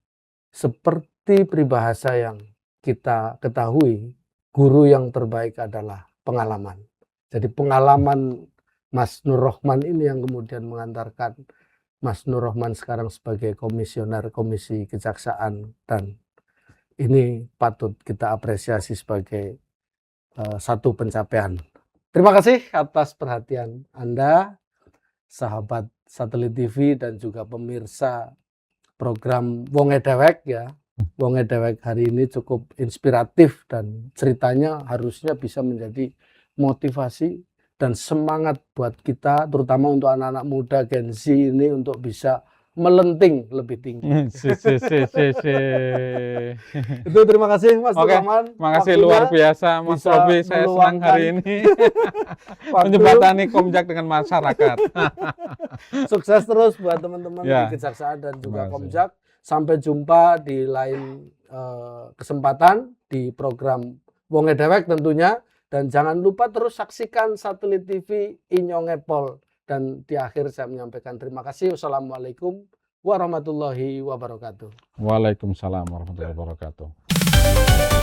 seperti peribahasa yang kita ketahui, guru yang terbaik adalah pengalaman. Jadi pengalaman Mas Nur Rohman ini yang kemudian mengantarkan Mas Nur Rohman sekarang sebagai komisioner Komisi Kejaksaan, dan ini patut kita apresiasi sebagai satu pencapaian. Terima kasih atas perhatian Anda, sahabat Satelit TV dan juga pemirsa program Wonge Dewek ya. Wonge Dewek hari ini cukup inspiratif dan ceritanya harusnya bisa menjadi motivasi dan semangat buat kita, terutama untuk anak-anak muda Gen Z ini untuk bisa melenting lebih tinggi. Itu terima kasih Mas Oke, Rahman. makasih Waktunya luar biasa Mas bisa Robi, saya senang hari ini waktu. menjembatani Komjak dengan masyarakat. Sukses terus buat teman-teman Ya. di Kejaksaan dan juga Terima kasih. Komjak. Sampai jumpa di lain kesempatan di program Wonge Dewek tentunya. Dan jangan lupa terus saksikan Satelit TV Inyongepol. Dan di akhir saya menyampaikan terima kasih. Wassalamualaikum warahmatullahi wabarakatuh. Waalaikumsalam warahmatullahi wabarakatuh.